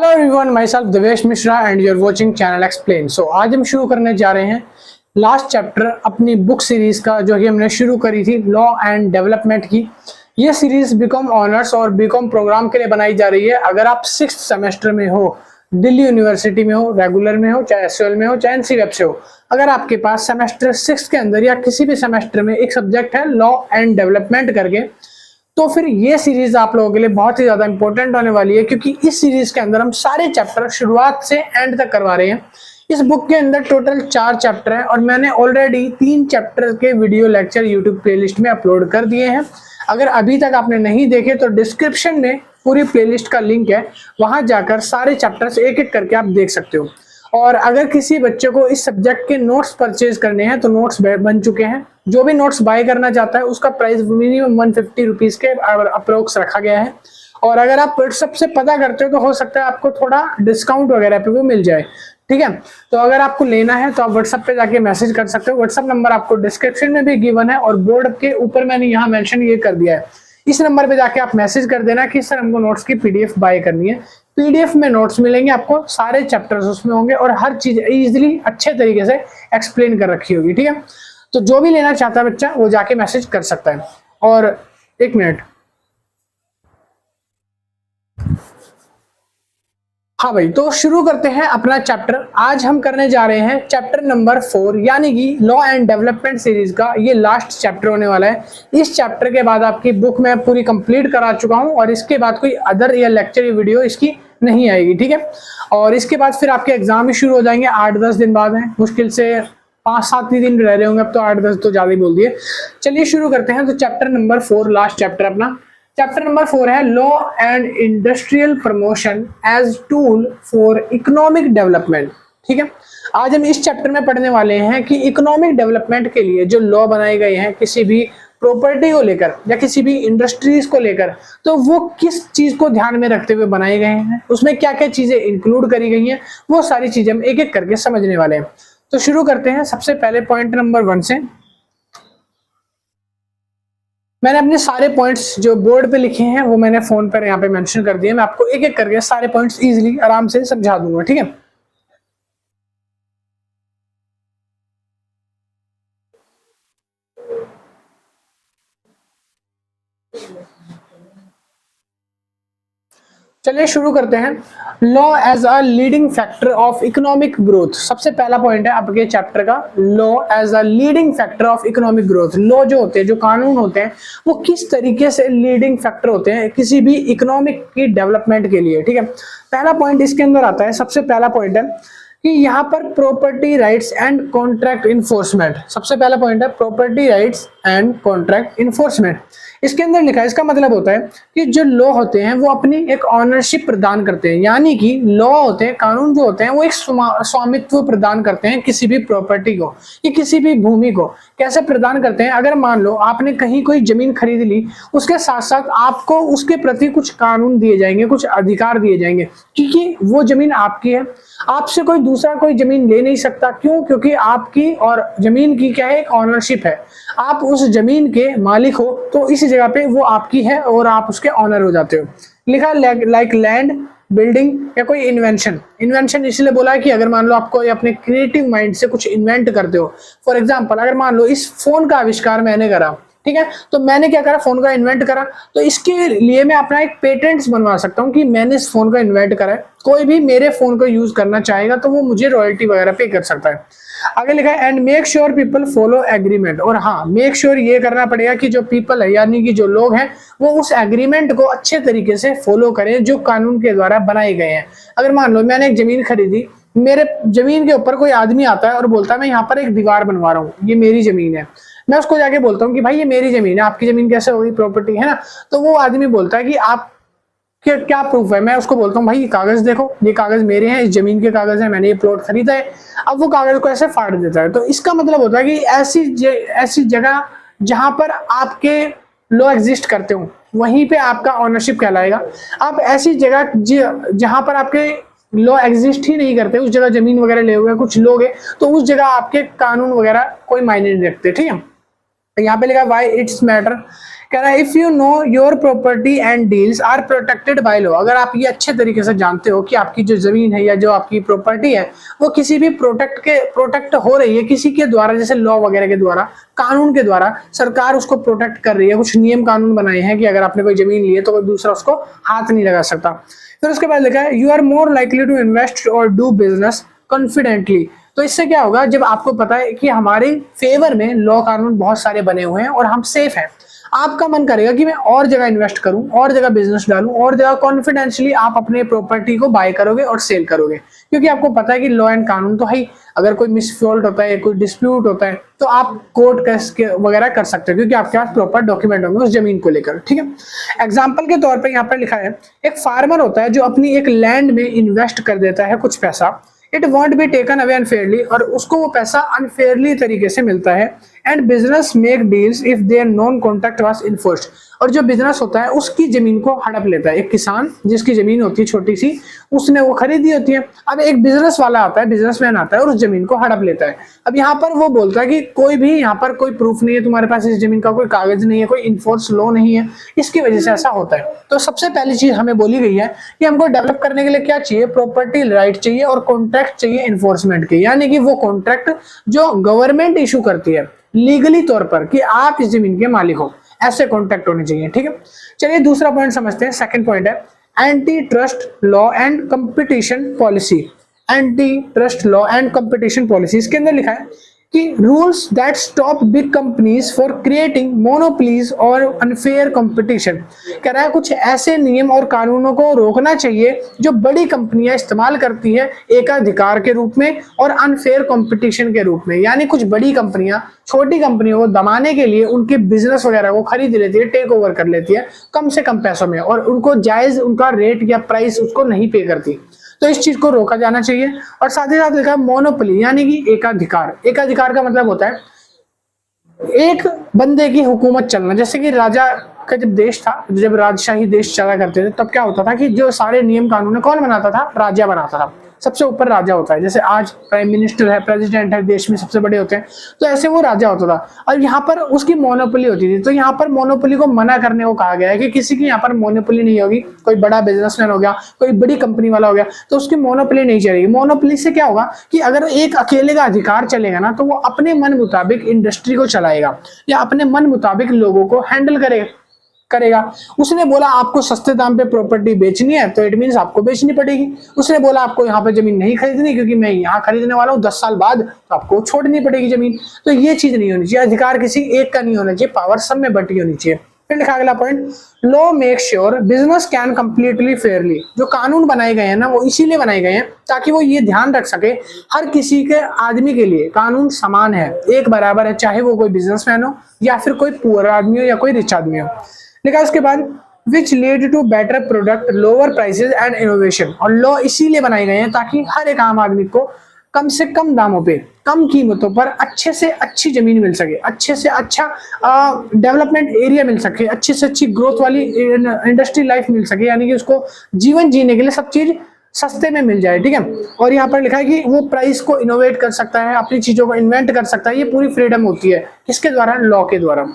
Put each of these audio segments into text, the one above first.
Hello everyone, my self Devesh Mishra and you're watching channel Explain. So आज हम शुरू करने जा रहे हैं लास्ट चैप्टर अपनी बुक सीरीज का, जो कि हमने शुरू करी थी लॉ एंड डेवलपमेंट की। ये सीरीज बीकॉम ऑनर्स और बीकॉम प्रोग्राम के लिए बनाई जा रही है। अगर आप 6th सेमेस्टर में हो, दिल्ली यूनिवर्सिटी में हो, रेगुलर में हो, चाहे एसयूएल में हो, चाहे एनसीवेब से हो, अगर आपके पास सेमेस्टर 6 के अंदर या किसी भी सेमेस्टर में एक सब्जेक्ट है लॉ एंड डेवलपमेंट करके, तो फिर ये सीरीज आप लोगों के लिए बहुत ही ज्यादा इंपॉर्टेंट होने वाली है, क्योंकि इस सीरीज के अंदर हम सारे चैप्टर शुरुआत से एंड तक करवा रहे हैं। इस बुक के अंदर टोटल 4 चैप्टर हैं और मैंने ऑलरेडी 3 चैप्टर के वीडियो लेक्चर यूट्यूब प्लेलिस्ट में अपलोड कर दिए हैं। अगर अभी तक आपने नहीं देखे तो डिस्क्रिप्शन में पूरी प्लेलिस्ट का लिंक है, वहां जाकर सारे चैप्टर्स एक एक करके आप देख सकते हो। और अगर किसी बच्चे को इस सब्जेक्ट के नोट्स परचेज करने हैं तो नोट्स बन चुके हैं। जो भी नोट्स बाय करना चाहता है उसका प्राइस मिनिमम 150 रुपीज के अप्रोक्स रखा गया है। और अगर आप व्हाट्सएप से पता करते हो तो हो सकता है आपको थोड़ा डिस्काउंट वगैरह पे वो मिल जाए, ठीक है। तो अगर आपको लेना है तो आप व्हाट्सएप पे जाके मैसेज कर सकते हो। व्हाट्सएप नंबर आपको डिस्क्रिप्शन में भी गिवन है और बोर्ड के ऊपर मैंने यहाँ मेंशन ये कर दिया है। इस नंबर पे जाके आप मैसेज कर देना कि सर हमको नोट्स की पीडीएफ बाय करनी है। पीडीएफ में नोट्स मिलेंगे आपको, सारे चैप्टर्स उसमें होंगे और हर चीज इजीली अच्छे तरीके से एक्सप्लेन कर रखी होगी, ठीक है। तो जो भी लेना चाहता है बच्चा वो जाके मैसेज कर सकता है। और एक मिनट, हाँ भाई, तो शुरू करते हैं अपना चैप्टर। आज हम करने जा रहे हैं चैप्टर नंबर 4, यानी कि लॉ एंड डेवलपमेंट सीरीज का ये लास्ट चैप्टर होने वाला है। इस चैप्टर के बाद आपकी बुक मैं पूरी कंप्लीट करा चुका हूं और इसके बाद कोई अदर या लेक्चर या वीडियो इसकी नहीं आएगी, ठीक है। और इसके बाद फिर आपके एग्जाम भी शुरू हो जाएंगे, 8-10 दिन बाद है, मुश्किल से 5-7 ही दिन रह रहे होंगे, अब तो 8-10 तो ज्यादा ही बोल दिए। चलिए शुरू करते हैं। तो चैप्टर नंबर 4, लास्ट चैप्टर अपना। चैप्टर नंबर 4 है law and industrial promotion as tool for economic development, ठीक है। आज हम इस चैप्टर में पढ़ने वाले हैं कि इकोनॉमिक डेवलपमेंट के लिए जो लॉ बनाए गए हैं किसी भी प्रॉपर्टी को लेकर या किसी भी इंडस्ट्रीज को लेकर, तो वो किस चीज को ध्यान में रखते हुए बनाए गए हैं, उसमें क्या क्या चीजें इंक्लूड करी गई हैं, वो सारी चीजें हम एक एक करके समझने वाले हैं। तो शुरू करते हैं सबसे पहले पॉइंट नंबर 1 से। मैंने अपने सारे पॉइंट्स जो बोर्ड पे लिखे हैं वो मैंने फोन पर यहाँ पे मेंशन कर दिए। मैं आपको एक एक करके सारे पॉइंट्स इजीली आराम से समझा दूंगा, ठीक है। चलिए शुरू करते हैं। Law as a leading factor of economic growth, सबसे पहला पॉइंट है आपके चैप्टर का, law as a leading factor of economic growth. Law जो होते हैं, जो कानून होते हैं, वो किस तरीके से लीडिंग फैक्टर होते हैं किसी भी इकोनॉमिक की डेवलपमेंट के लिए, ठीक है। पहला पॉइंट इसके अंदर आता है, सबसे पहला पॉइंट है कि यहाँ पर property rights and contract enforcement. सबसे पहला पॉइंट है property rights and contract enforcement. इसके अंदर लिखा है, इसका मतलब होता है कि जो लॉ होते हैं वो अपनी एक ऑनरशिप प्रदान करते हैं, यानी कि लॉ होते हैं, कानून जो होते हैं वो एक स्वामित्व प्रदान करते हैं किसी भी प्रॉपर्टी को या किसी भी भूमि को। कैसे प्रदान करते हैं? अगर मान लो आपने कहीं कोई जमीन खरीद ली, उसके साथ साथ आपको उसके प्रति कुछ कानून दिए जाएंगे, कुछ अधिकार दिए जाएंगे, क्योंकि वो जमीन आपकी है। आपसे कोई दूसरा कोई जमीन ले नहीं सकता। क्यों? क्योंकि आपकी और जमीन की क्या है, एक ऑनरशिप है। आप उस जमीन के मालिक हो तो इस जगह पे वो आपकी है और आप उसके ऑनर हो जाते हो। लिखा लाइक लैंड, बिल्डिंग या कोई इन्वेंशन इसलिए बोला है कि अगर मान लो आपको अपने क्रिएटिव माइंड से कुछ इन्वेंट करते हो। फॉर एग्जांपल, अगर मान लो इस फोन का आविष्कार मैंने करा, ठीक है, तो मैंने क्या करा, फोन का इन्वेंट करा, तो इसके लिए मैं अपना एक पेटेंट्स बनवा सकता हूँ कि मैंने इस फोन का इन्वेंट करा है। कोई भी मेरे फोन को यूज करना चाहेगा तो वो मुझे रॉयल्टी वगैरह पे कर सकता है। आगे लिखा है and make sure people follow agreement. और हाँ, मेक श्योर ये करना पड़ेगा कि जो पीपल है, यानी कि जो लोग हैं, वो उस एग्रीमेंट को अच्छे तरीके से फॉलो करें जो कानून के द्वारा बनाए गए हैं। अगर मान लो मैंने एक जमीन खरीदी, मेरे जमीन के ऊपर कोई आदमी आता है और बोलता है मैं यहाँ पर एक दीवार बनवा रहा हूँ, ये मेरी जमीन है। मैं उसको जाके बोलता हूँ कि भाई ये मेरी जमीन है, आपकी जमीन कैसे होगी, प्रॉपर्टी है ना। तो वो आदमी बोलता है कि आप क्या प्रूफ है? मैं उसको बोलता हूँ भाई ये कागज देखो, ये कागज मेरे हैं, इस जमीन के कागज है, मैंने ये प्लॉट खरीदा है। अब वो कागज को ऐसे फाड़ देता है। तो इसका मतलब होता है कि ऐसी जगह जहां पर आपके लॉ एग्जिस्ट करते हो वहीं पे आपका ऑनरशिप कहलाएगा। अब ऐसी जगह जहां पर आपके लॉ एग्जिस्ट ही नहीं करते, उस जगह जमीन वगैरह ले हुए कुछ लोग हैं, तो उस जगह आपके कानून वगैरह कोई मायने नहीं रखते, ठीक है। यहाँ पे लिखा वाई इट्स मैटर कह रहा है if you know your property and deals are protected by law, अगर आप ये अच्छे तरीके से जानते हो कि आपकी जो जमीन है या जो आपकी प्रॉपर्टी है वो किसी भी प्रोटेक्ट हो रही है किसी के द्वारा, जैसे लॉ वगैरह के द्वारा, कानून के द्वारा सरकार उसको प्रोटेक्ट कर रही है, कुछ नियम कानून बनाए हैं कि अगर आपने कोई जमीन ली है तो कोई दूसरा उसको हाथ नहीं लगा सकता। फिर उसके बाद लिखा है you are more likely to invest और डू बिजनेस कॉन्फिडेंटली। तो इससे क्या होगा, जब आपको पता है कि हमारे फेवर में लॉ कानून बहुत सारे बने हुए हैं और हम सेफ हैं, आपका मन करेगा कि मैं और जगह इन्वेस्ट करूं, और जगह बिजनेस डालूं, और जगह कॉन्फिडेंशियली आप अपने प्रॉपर्टी को बाय करोगे और सेल करोगे, क्योंकि आपको पता है कि लॉ एंड कानून तो है। अगर कोई मिसफॉल्ट होता है, कोई डिस्प्यूट होता है, तो आप कोर्ट केस वगैरह कर सकते हो, क्योंकि आपके पास प्रॉपर डॉक्यूमेंट होंगे उस जमीन को लेकर। ठीक है, एग्जाम्पल के तौर पर यहाँ पर लिखा है एक फार्मर होता है जो अपनी एक लैंड में इन्वेस्ट कर देता है कुछ पैसा, it won't be taken away unfairly, और उसको वो पैसा अनफेयरली तरीके से मिलता है। And business make deals if there non contract was enforced, और जो बिजनेस होता है उसकी जमीन को हड़प लेता है। एक किसान जिसकी जमीन होती है छोटी सी, उसने वो खरीदी होती है, अब एक बिजनेस वाला आता है, बिजनेसमैन आता है और उस जमीन को हड़प लेता है। अब यहाँ पर वो बोलता है कि कोई भी यहाँ पर कोई प्रूफ नहीं है, तुम्हारे पास इस जमीन का कोई कागज नहीं है, कोई इन्फोर्स लॉ नहीं है, इसकी वजह से ऐसा होता है। तो सबसे पहली चीज हमें बोली गई है कि हमको डेवलप करने के लिए क्या चाहिए, प्रॉपर्टी राइट चाहिए और कॉन्ट्रैक्ट चाहिए इन्फोर्समेंट के, यानी कि वो कॉन्ट्रैक्ट जो गवर्नमेंट इशू करती है लीगली तौर पर कि आप इस जमीन के मालिक हो, ऐसे कॉन्ट्रैक्ट होने चाहिए। ठीक है, चलिए दूसरा पॉइंट समझते हैं। सेकंड पॉइंट है anti trust law and competition policy. Anti trust law and competition policy, इसके अंदर लिखा है कि rules that stop big companies for creating monopolies और अनफेयर कंपटीशन। कह रहा है कुछ ऐसे नियम और कानूनों को रोकना चाहिए जो बड़ी कंपनियां इस्तेमाल करती है एकाधिकार के रूप में और अनफेयर कंपटीशन के रूप में, यानी कुछ बड़ी कंपनियां छोटी कंपनियों को दबाने के लिए उनके बिजनेस वगैरह को खरीद लेती है, टेक ओवर कर लेती है कम से कम पैसों में, और उनको जायज उनका रेट या प्राइस उसको नहीं पे करती। तो इस चीज को रोका जाना चाहिए। और साथ ही साथ लिखा है मोनोपोली, यानी कि एकाधिकार। एकाधिकार का मतलब होता है एक बंदे की हुकूमत चलना, जैसे कि राजा का जब देश था, जब राजशाही देश चला करते थे, तब क्या होता था कि जो सारे नियम कानून कौन बनाता था, राजा बनाता था, सबसे ऊपर राजा होता है। जैसे आज प्राइम मिनिस्टर है, प्रेसिडेंट है, देश में सबसे बड़े होते हैं, तो ऐसे वो राजा होता था और यहाँ पर उसकी मोनोपोली होती थी। तो यहाँ पर मोनोपोली को मना करने को कहा गया है कि किसी की यहाँ पर मोनोपोली नहीं होगी। कोई बड़ा बिजनेसमैन हो गया, कोई बड़ी कंपनी वाला हो गया, तो उसकी मोनोपोली नहीं चलेगी। मोनोपोली से क्या होगा कि अगर एक अकेले का अधिकार चलेगा ना, तो वो अपने मन मुताबिक इंडस्ट्री को चलाएगा या अपने मन मुताबिक लोगों को हैंडल करेगा। उसने बोला आपको सस्ते दाम पे प्रॉपर्टी बेचनी है, तो इट मींस आपको बेचनी पड़ेगी। उसने बोला आपको यहाँ पे जमीन नहीं खरीदनी क्योंकि मैं यहाँ खरीदने वाला हूँ 10 साल बाद, तो आपको छोड़नी पड़ेगी जमीन। तो ये चीज नहीं होनी चाहिए, अधिकार किसी एक का नहीं होना चाहिए, पावर सब में बटी होनी चाहिए। फिर लिखा अगला point, law make sure business can completely Fairlie. जो कानून बनाए गए हैं ना, वो इसीलिए बनाए गए हैं ताकि वो ये ध्यान रख सके हर किसी के आदमी के लिए कानून समान है, एक बराबर है, चाहे वो कोई बिजनेसमैन हो या फिर कोई पुअर आदमी हो या कोई रिच आदमी हो। लिखा उसके बाद which lead to better product, lower prices and innovation. और लॉ इसीलिए बनाए गए हैं ताकि हर एक आम आदमी को कम से कम दामों पे, कम कीमतों पर अच्छे से अच्छी जमीन मिल सके, अच्छे से अच्छा डेवलपमेंट एरिया मिल सके, अच्छी से अच्छी ग्रोथ वाली इंडस्ट्री लाइफ मिल सके, यानी कि उसको जीवन जीने के लिए सब चीज सस्ते में मिल जाए। ठीक है, और यहाँ पर लिखा है कि वो प्राइस को इनोवेट कर सकता है, अपनी चीजों को इन्वेंट कर सकता है। ये पूरी फ्रीडम होती है किसके द्वारा, लॉ के द्वारा।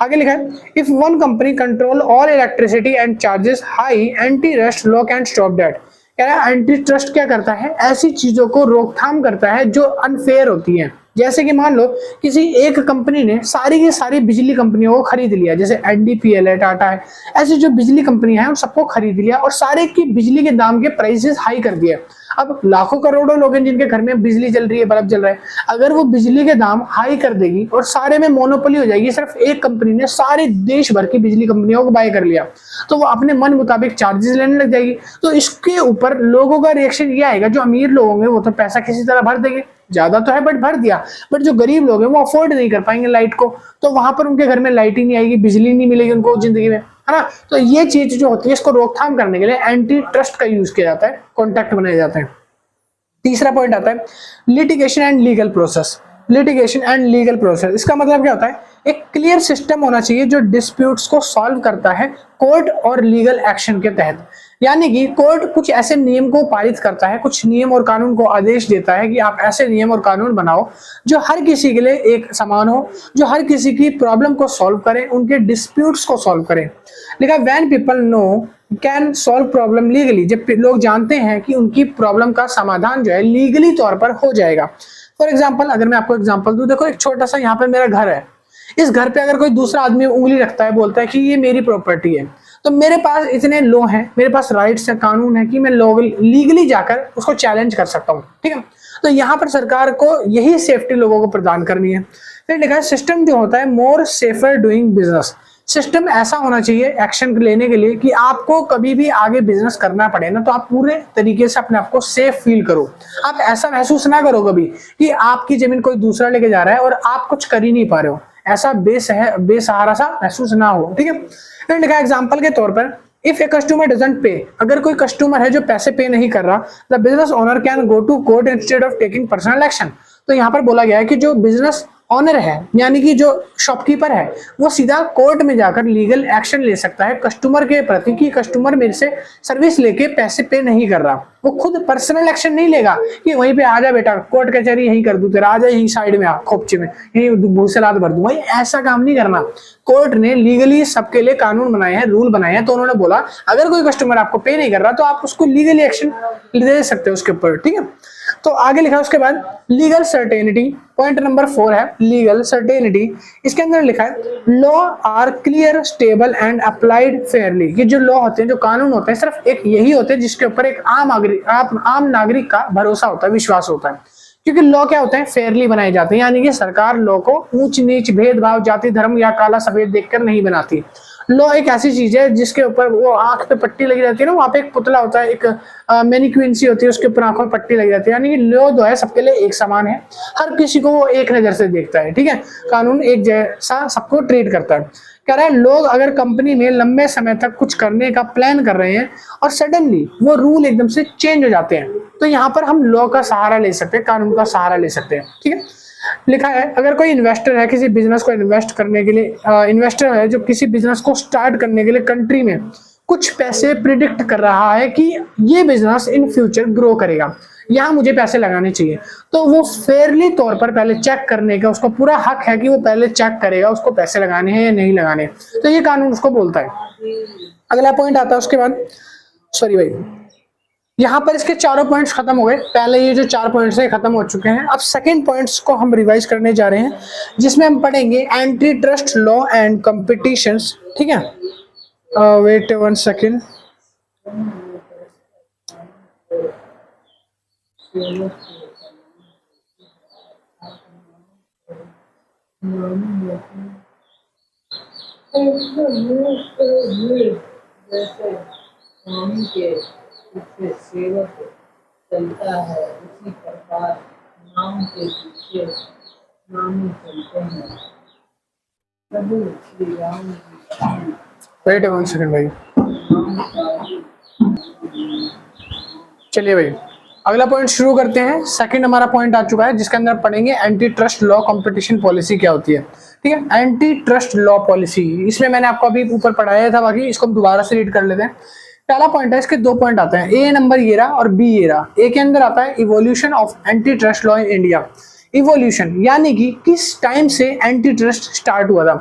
आगे लिखा है if one company control all electricity and charges high, anti trust law can stop that. कह रहा है एंटी ट्रस्ट क्या करता है, ऐसी चीजों को रोकथाम करता है जो अनफेयर होती हैं। जैसे कि मान लो किसी एक कंपनी ने सारी की सारी बिजली कंपनियों को खरीद लिया, जैसे एनडीपीएल है, टाटा है, ऐसी जो बिजली कंपनियां हैं उन सबको खरीद लिया और सारे की बिजली के दाम के प्राइसेस हाई कर दिए। अब लाखों करोड़ों लोग हैं जिनके घर में बिजली जल रही है, बल्ब जल रहा है, अगर वो बिजली के दाम हाई कर देगी और सारे में मोनोपोली हो जाएगी, सिर्फ एक कंपनी ने सारे देश भर की बिजली कंपनियों को बाय कर लिया, तो वो अपने मन मुताबिक चार्जेस लेने लग जाएगी। तो इसके ऊपर लोगों का रिएक्शन ये आएगा, जो अमीर लोग होंगे वो तो पैसा किसी तरह भर देंगे, ज्यादा तो है बट भर दिया, बट जो गरीब लोग हैं वो अफोर्ड नहीं कर पाएंगे लाइट को, तो वहां पर उनके घर में लाइट ही नहीं आएगी, बिजली नहीं मिलेगी उनको जिंदगी में, है ना। तो ये चीज जो होती है इसको रोकथाम करने के लिए एंटी ट्रस्ट का यूज किया जाता है, कॉन्ट्रैक्ट बनाए जाते हैं। तीसरा पॉइंट आता है litigation and legal process. Litigation and legal process, इसका मतलब क्या होता है, एक क्लियर सिस्टम होना चाहिए जो डिस्प्यूट्स को सॉल्व करता है कोर्ट और लीगल एक्शन के तहत। यानी कि कोर्ट कुछ ऐसे नियम को पारित करता है, कुछ नियम और कानून को आदेश देता है कि आप ऐसे नियम और कानून बनाओ जो हर किसी के लिए एक समान हो, जो हर किसी की प्रॉब्लम को सॉल्व करे, उनके डिस्प्यूट्स को सॉल्व करे। लिखा when people know can solve problem legally, जब लोग जानते हैं कि उनकी प्रॉब्लम का समाधान जो है लीगली तौर पर हो जाएगा। फॉर एग्जाम्पल, अगर मैं आपको एग्जाम्पल दूं, देखो एक छोटा सा यहाँ पे मेरा घर है, इस घर पे अगर कोई दूसरा आदमी उंगली रखता है, बोलता है कि ये मेरी प्रॉपर्टी है, तो मेरे पास इतने लॉ हैं, मेरे पास राइट्स है, कानून है कि मैं लीगली जाकर उसको चैलेंज कर सकता हूँ। ठीक है, तो यहाँ पर सरकार को यही सेफ्टी लोगों को प्रदान करनी है। फिर लिखा है सिस्टम जो होता है more safer doing business, system ऐसा होना चाहिए एक्शन लेने के लिए कि आपको कभी भी आगे बिजनेस करना पड़े ना, तो आप पूरे तरीके से अपने आप को सेफ फील करो। आप ऐसा महसूस ना करो कभी कि आपकी जमीन कोई दूसरा लेके जा रहा है और आप कुछ कर ही नहीं पा रहे हो, ऐसा बेसहारा सा महसूस ना हो। ठीक है, फिर लिखा एग्जांपल के तौर पर इफ ए कस्टमर डजंट पे, अगर कोई कस्टमर है जो पैसे पे नहीं कर रहा, the business owner can go to court instead of taking personal action. तो यहाँ पर बोला गया है कि जो बिजनेस ऑनर है यानी कि जो शॉपकीपर है वो सीधा कोर्ट में जाकर लीगल एक्शन ले सकता है कस्टमर के प्रति कि कस्टमर मेरे से सर्विस लेके पैसे पे नहीं कर रहा। वो खुद पर्सनल एक्शन नहीं लेगा कि वहीं पे आ जा बेटा, कोर्ट कचहरी यहीं कर दूं तेरा, आ जा यहीं साइड में, आ खोपचे में यहीं भूसलात भर दूं, भाई ऐसा काम नहीं करना। कोर्ट ने लीगली सबके लिए कानून बनाए हैं, रूल बनाए हैं, तो उन्होंने बोला अगर कोई कस्टमर आपको पे नहीं कर रहा तो आप उसको लीगली एक्शन ले सकते हो उसके ऊपर। ठीक है, तो आगे लिखा उसके बाद लीगल सर्टेनिटी, पॉइंट नंबर 4 है लीगल सर्टेनिटी। इसके अंदर लिखा है law are clear stable and applied fairly, कि जो लॉ होते हैं, जो कानून होते हैं, सिर्फ एक यही होते हैं जिसके ऊपर एक आम नागरिक का भरोसा होता है, विश्वास होता है। क्योंकि लॉ क्या होते हैं, फेयरली बनाए जाते हैं, यानी कि सरकार लॉ को ऊंच नीच, भेदभाव, जाति धर्म या काला सफेद देखकर नहीं बनाती। लॉ एक ऐसी चीज है जिसके ऊपर वो आंख पे पट्टी लगी रहती है ना, वहां पे एक पुतला होता है, एक मैनिक्विन होती है, उसके ऊपर आंखों में पट्टी लगी रहती है, यानी कि लॉ जो है सबके लिए एक समान है, हर किसी को वो एक नजर से देखता है। ठीक है, कानून एक जैसा सबको ट्रीट करता है। कह रहा है लोग अगर कंपनी में लंबे समय तक कुछ करने का प्लान कर रहे हैं और सडनली वो रूल एकदम से चेंज हो जाते हैं, तो यहाँ पर हम लॉ का सहारा ले सकते हैं, कानून का सहारा ले सकते हैं। ठीक है, लिखा है अगर कोई इन्वेस्टर है किसी बिजनेस को इन्वेस्ट करने के लिए, इन्वेस्टर है जो किसी बिजनेस को स्टार्ट करने के लिए कंट्री में कुछ पैसे प्रिडिक्ट कर रहा है कि ये बिजनेस इन फ्यूचर ग्रो करेगा, यहाँ मुझे पैसे लगाने चाहिए, तो वो फेयरली तौर पर पहले चेक करने का उसको पूरा हक है कि वो पहले चेक करेगा उसको पैसे लगाने हैं या नहीं लगाने, तो ये कानून उसको बोलता है। अगला पॉइंट आता है उसके बाद, सॉरी भाई, यहाँ पर इसके चारों पॉइंट्स खत्म हो गए। पहले ये जो 4 पॉइंट्स है खत्म हो चुके हैं। अब सेकंड पॉइंट्स को हम रिवाइज करने जा रहे हैं, जिसमें हम पढ़ेंगे anti trust law and competitions. ठीक है, वेट 1 सेकेंड। इससे सेवक चलता है, उसी प्रकार नाम के पीछे नाम चलते हैं। प्रभु श्री राम की वेट 1 सेकेंड भाई, चलिए भाई अगला पॉइंट शुरू करते हैं। सेकंड हमारा पॉइंट आ चुका है जिसके अंदर पढ़ेंगे anti trust law competition policy क्या होती है। ठीक है, एंटी ट्रस्ट लॉ पॉलिसी, इसमें मैंने आपको अभी ऊपर पढ़ाया था, बाकी इसको हम दोबारा से रीड कर लेते हैं। पहला पॉइंट है, इसके 2 पॉइंट आते हैं, ए नंबर ये रहा और बी ये रहा। ए के अंदर आता है evolution of anti trust law in India. Evolution यानी कि किस टाइम से एंटी ट्रस्ट स्टार्ट हुआ था,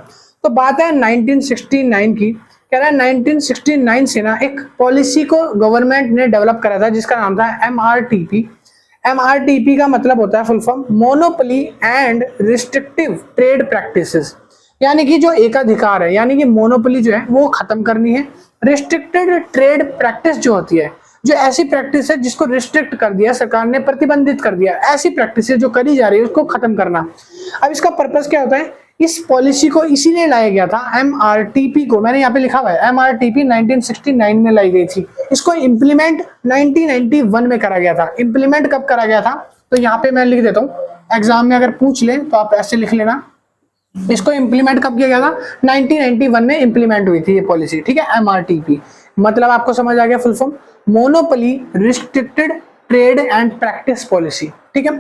तो बात है 1969 की। कह रहा है 1969 से ना एक पॉलिसी को गवर्नमेंट ने डेवलप करा था जिसका नाम था MRTP। MRTP का मतलब होता है full form monopoly and restrictive trade practices, यानी कि जो एकाधिकार है, यानी कि मोनोपोली जो है वो खत्म करनी है। रिस्ट्रिक्टेड ट्रेड प्रैक्टिस जो होती है, जो ऐसी प्रैक्टिस है जिसको रिस्ट्रिक्ट कर दिया सरकार ने, प्रतिबंधित कर दिया, ऐसी प्रैक्टिस जो करी जा रही है उसको खत्म करना। अब इसका पर्पस क्या होता है, इस पॉलिसी को इसीलिए लाया गया था, MRTP को, मैंने यहाँ पे लिखा हुआ है MRTP 1969 में लाई गई थी। इसको इम्प्लीमेंट 1991 में करा गया था। इम्प्लीमेंट कब करा गया था, तो यहाँ पे मैं लिख देता हूँ, एग्जाम में अगर पूछ ले तो आप ऐसे लिख लेना, इसको इम्प्लीमेंट कब किया गया था, 1991 में इम्प्लीमेंट हुई थी ये पॉलिसी। ठीक है, MRTP मतलब आपको समझ आ गया, full form monopoly restricted trade and practice policy. ठीक है।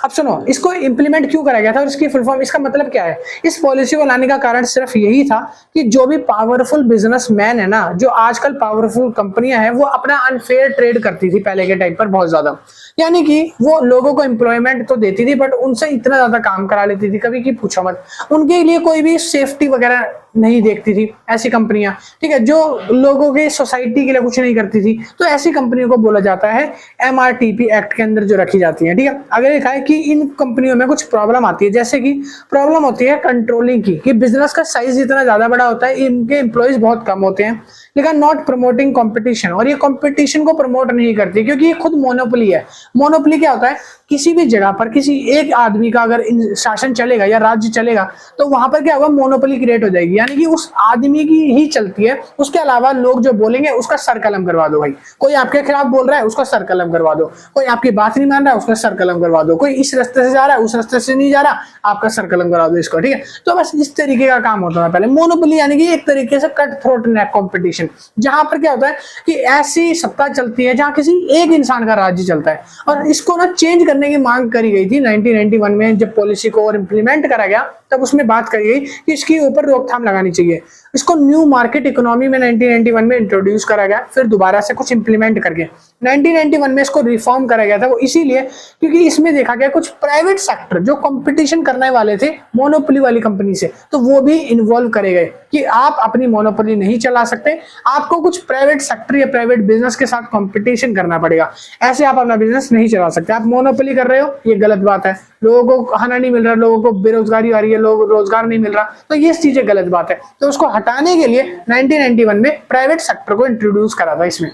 अब सुनो, इसको इंप्लीमेंट क्यों करा गया था और इसकी फुल फॉर्म, इसका मतलब क्या है। इस पॉलिसी को लाने का कारण सिर्फ यही था कि जो भी पावरफुल बिजनेसमैन है ना, जो आजकल पावरफुल कंपनियां हैं, वो अपना अनफेयर ट्रेड करती थी पहले के टाइम पर बहुत ज्यादा। यानी कि वो लोगों को एम्प्लॉयमेंट तो देती थी बट उनसे इतना ज्यादा काम करा लेती थी, कभी की पूछो मत। उनके लिए कोई भी सेफ्टी वगैरह नहीं देखती थी ऐसी कंपनियां, ठीक है, जो लोगों के सोसाइटी के लिए कुछ नहीं करती थी। तो ऐसी कंपनियों को बोला जाता है MRTP एक्ट के अंदर जो रखी जाती है, ठीक है। अगर लिखा है कि इन कंपनियों में कुछ प्रॉब्लम आती है, जैसे कि प्रॉब्लम होती है कंट्रोलिंग की, कि बिजनेस का साइज इतना ज्यादा बड़ा होता है, इनके एम्प्लॉयज बहुत कम होते हैं। लिखा नॉट प्रमोटिंग कंपटीशन, और ये कंपटीशन को प्रमोट नहीं करती क्योंकि ये खुद मोनोपोली है। मोनोपोली क्या होता है, किसी भी जगह पर किसी एक आदमी का अगर शासन चलेगा या राज्य चलेगा तो वहां पर क्या होगा, मोनोपोली क्रिएट हो जाएगी, यानी कि उस आदमी की ही चलती है। उसके अलावा लोग जो बोलेंगे उसका सर कलम करवा दो भाई। कोई आपके खिलाफ बोल रहा है उसका सर कलम करवा दो, कोई आपकी बात नहीं मान रहा है उसका सर कलम करवा दो, कोई इस रास्ते से जा रहा है उस रास्ते से नहीं जा रहा, आपका सर कलम करवा दो इसको, ठीक है। तो बस इस तरीके का काम होता है पहले मोनोपोली, यानी कि एक तरीके से कट थ्रोट नेक कॉम्पिटिशन, जहां पर क्या होता है कि ऐसी सत्ता चलती है जहां किसी एक इंसान का राज्य चलता है। और इसको ना चेंज करने की मांग करी गई थी 1991 में, जब पॉलिसी को और इंप्लीमेंट करा गया तब उसमें बात करी गई कि इसके ऊपर रोकथाम लगानी चाहिए। इसको न्यू मार्केट इकोनॉमी में 1991 में इंट्रोड्यूस करा गया, फिर दोबारा से कुछ इंप्लीमेंट करके 1991 में इसको रिफॉर्म करा गया था। वो इसीलिए क्योंकि इसमें देखा गया कुछ प्राइवेट सेक्टर जो कंपटीशन करने वाले थे मोनोपोली वाली कंपनी से, तो वो भी इन्वॉल्व करे गए कि आप अपनी मोनोपोली नहीं चला सकते, आपको कुछ प्राइवेट सेक्टर या प्राइवेट बिजनेस के साथ कंपटीशन करना पड़ेगा, ऐसे आप अपना बिजनेस नहीं चला सकते। आप मोनोपोली कर रहे हो, ये गलत बात है, लोगों को खाना नहीं मिल रहा, लोगों को बेरोजगारी आ रही है, लोग रोजगार नहीं मिल रहा, तो ये चीजें गलत बात है। तो उसको हटाने के लिए 1991 में प्राइवेट सेक्टर को इंट्रोड्यूस करा था इसमें।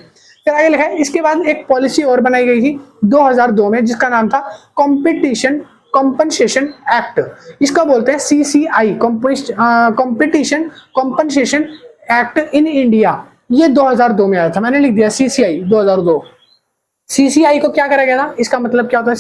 फिर आगे लिखा है, इसके बाद एक पॉलिसी और बनाई गई थी 2002 में जिसका नाम था कॉम्पिटिशन कॉम्पनसेशन एक्ट। इसका बोलते हैं CCI, competition compensation act in India. ये 2002 में आया था, मैंने लिख दिया CCI 2002। CCI को क्या करा गया था, इसका मतलब क्या होता है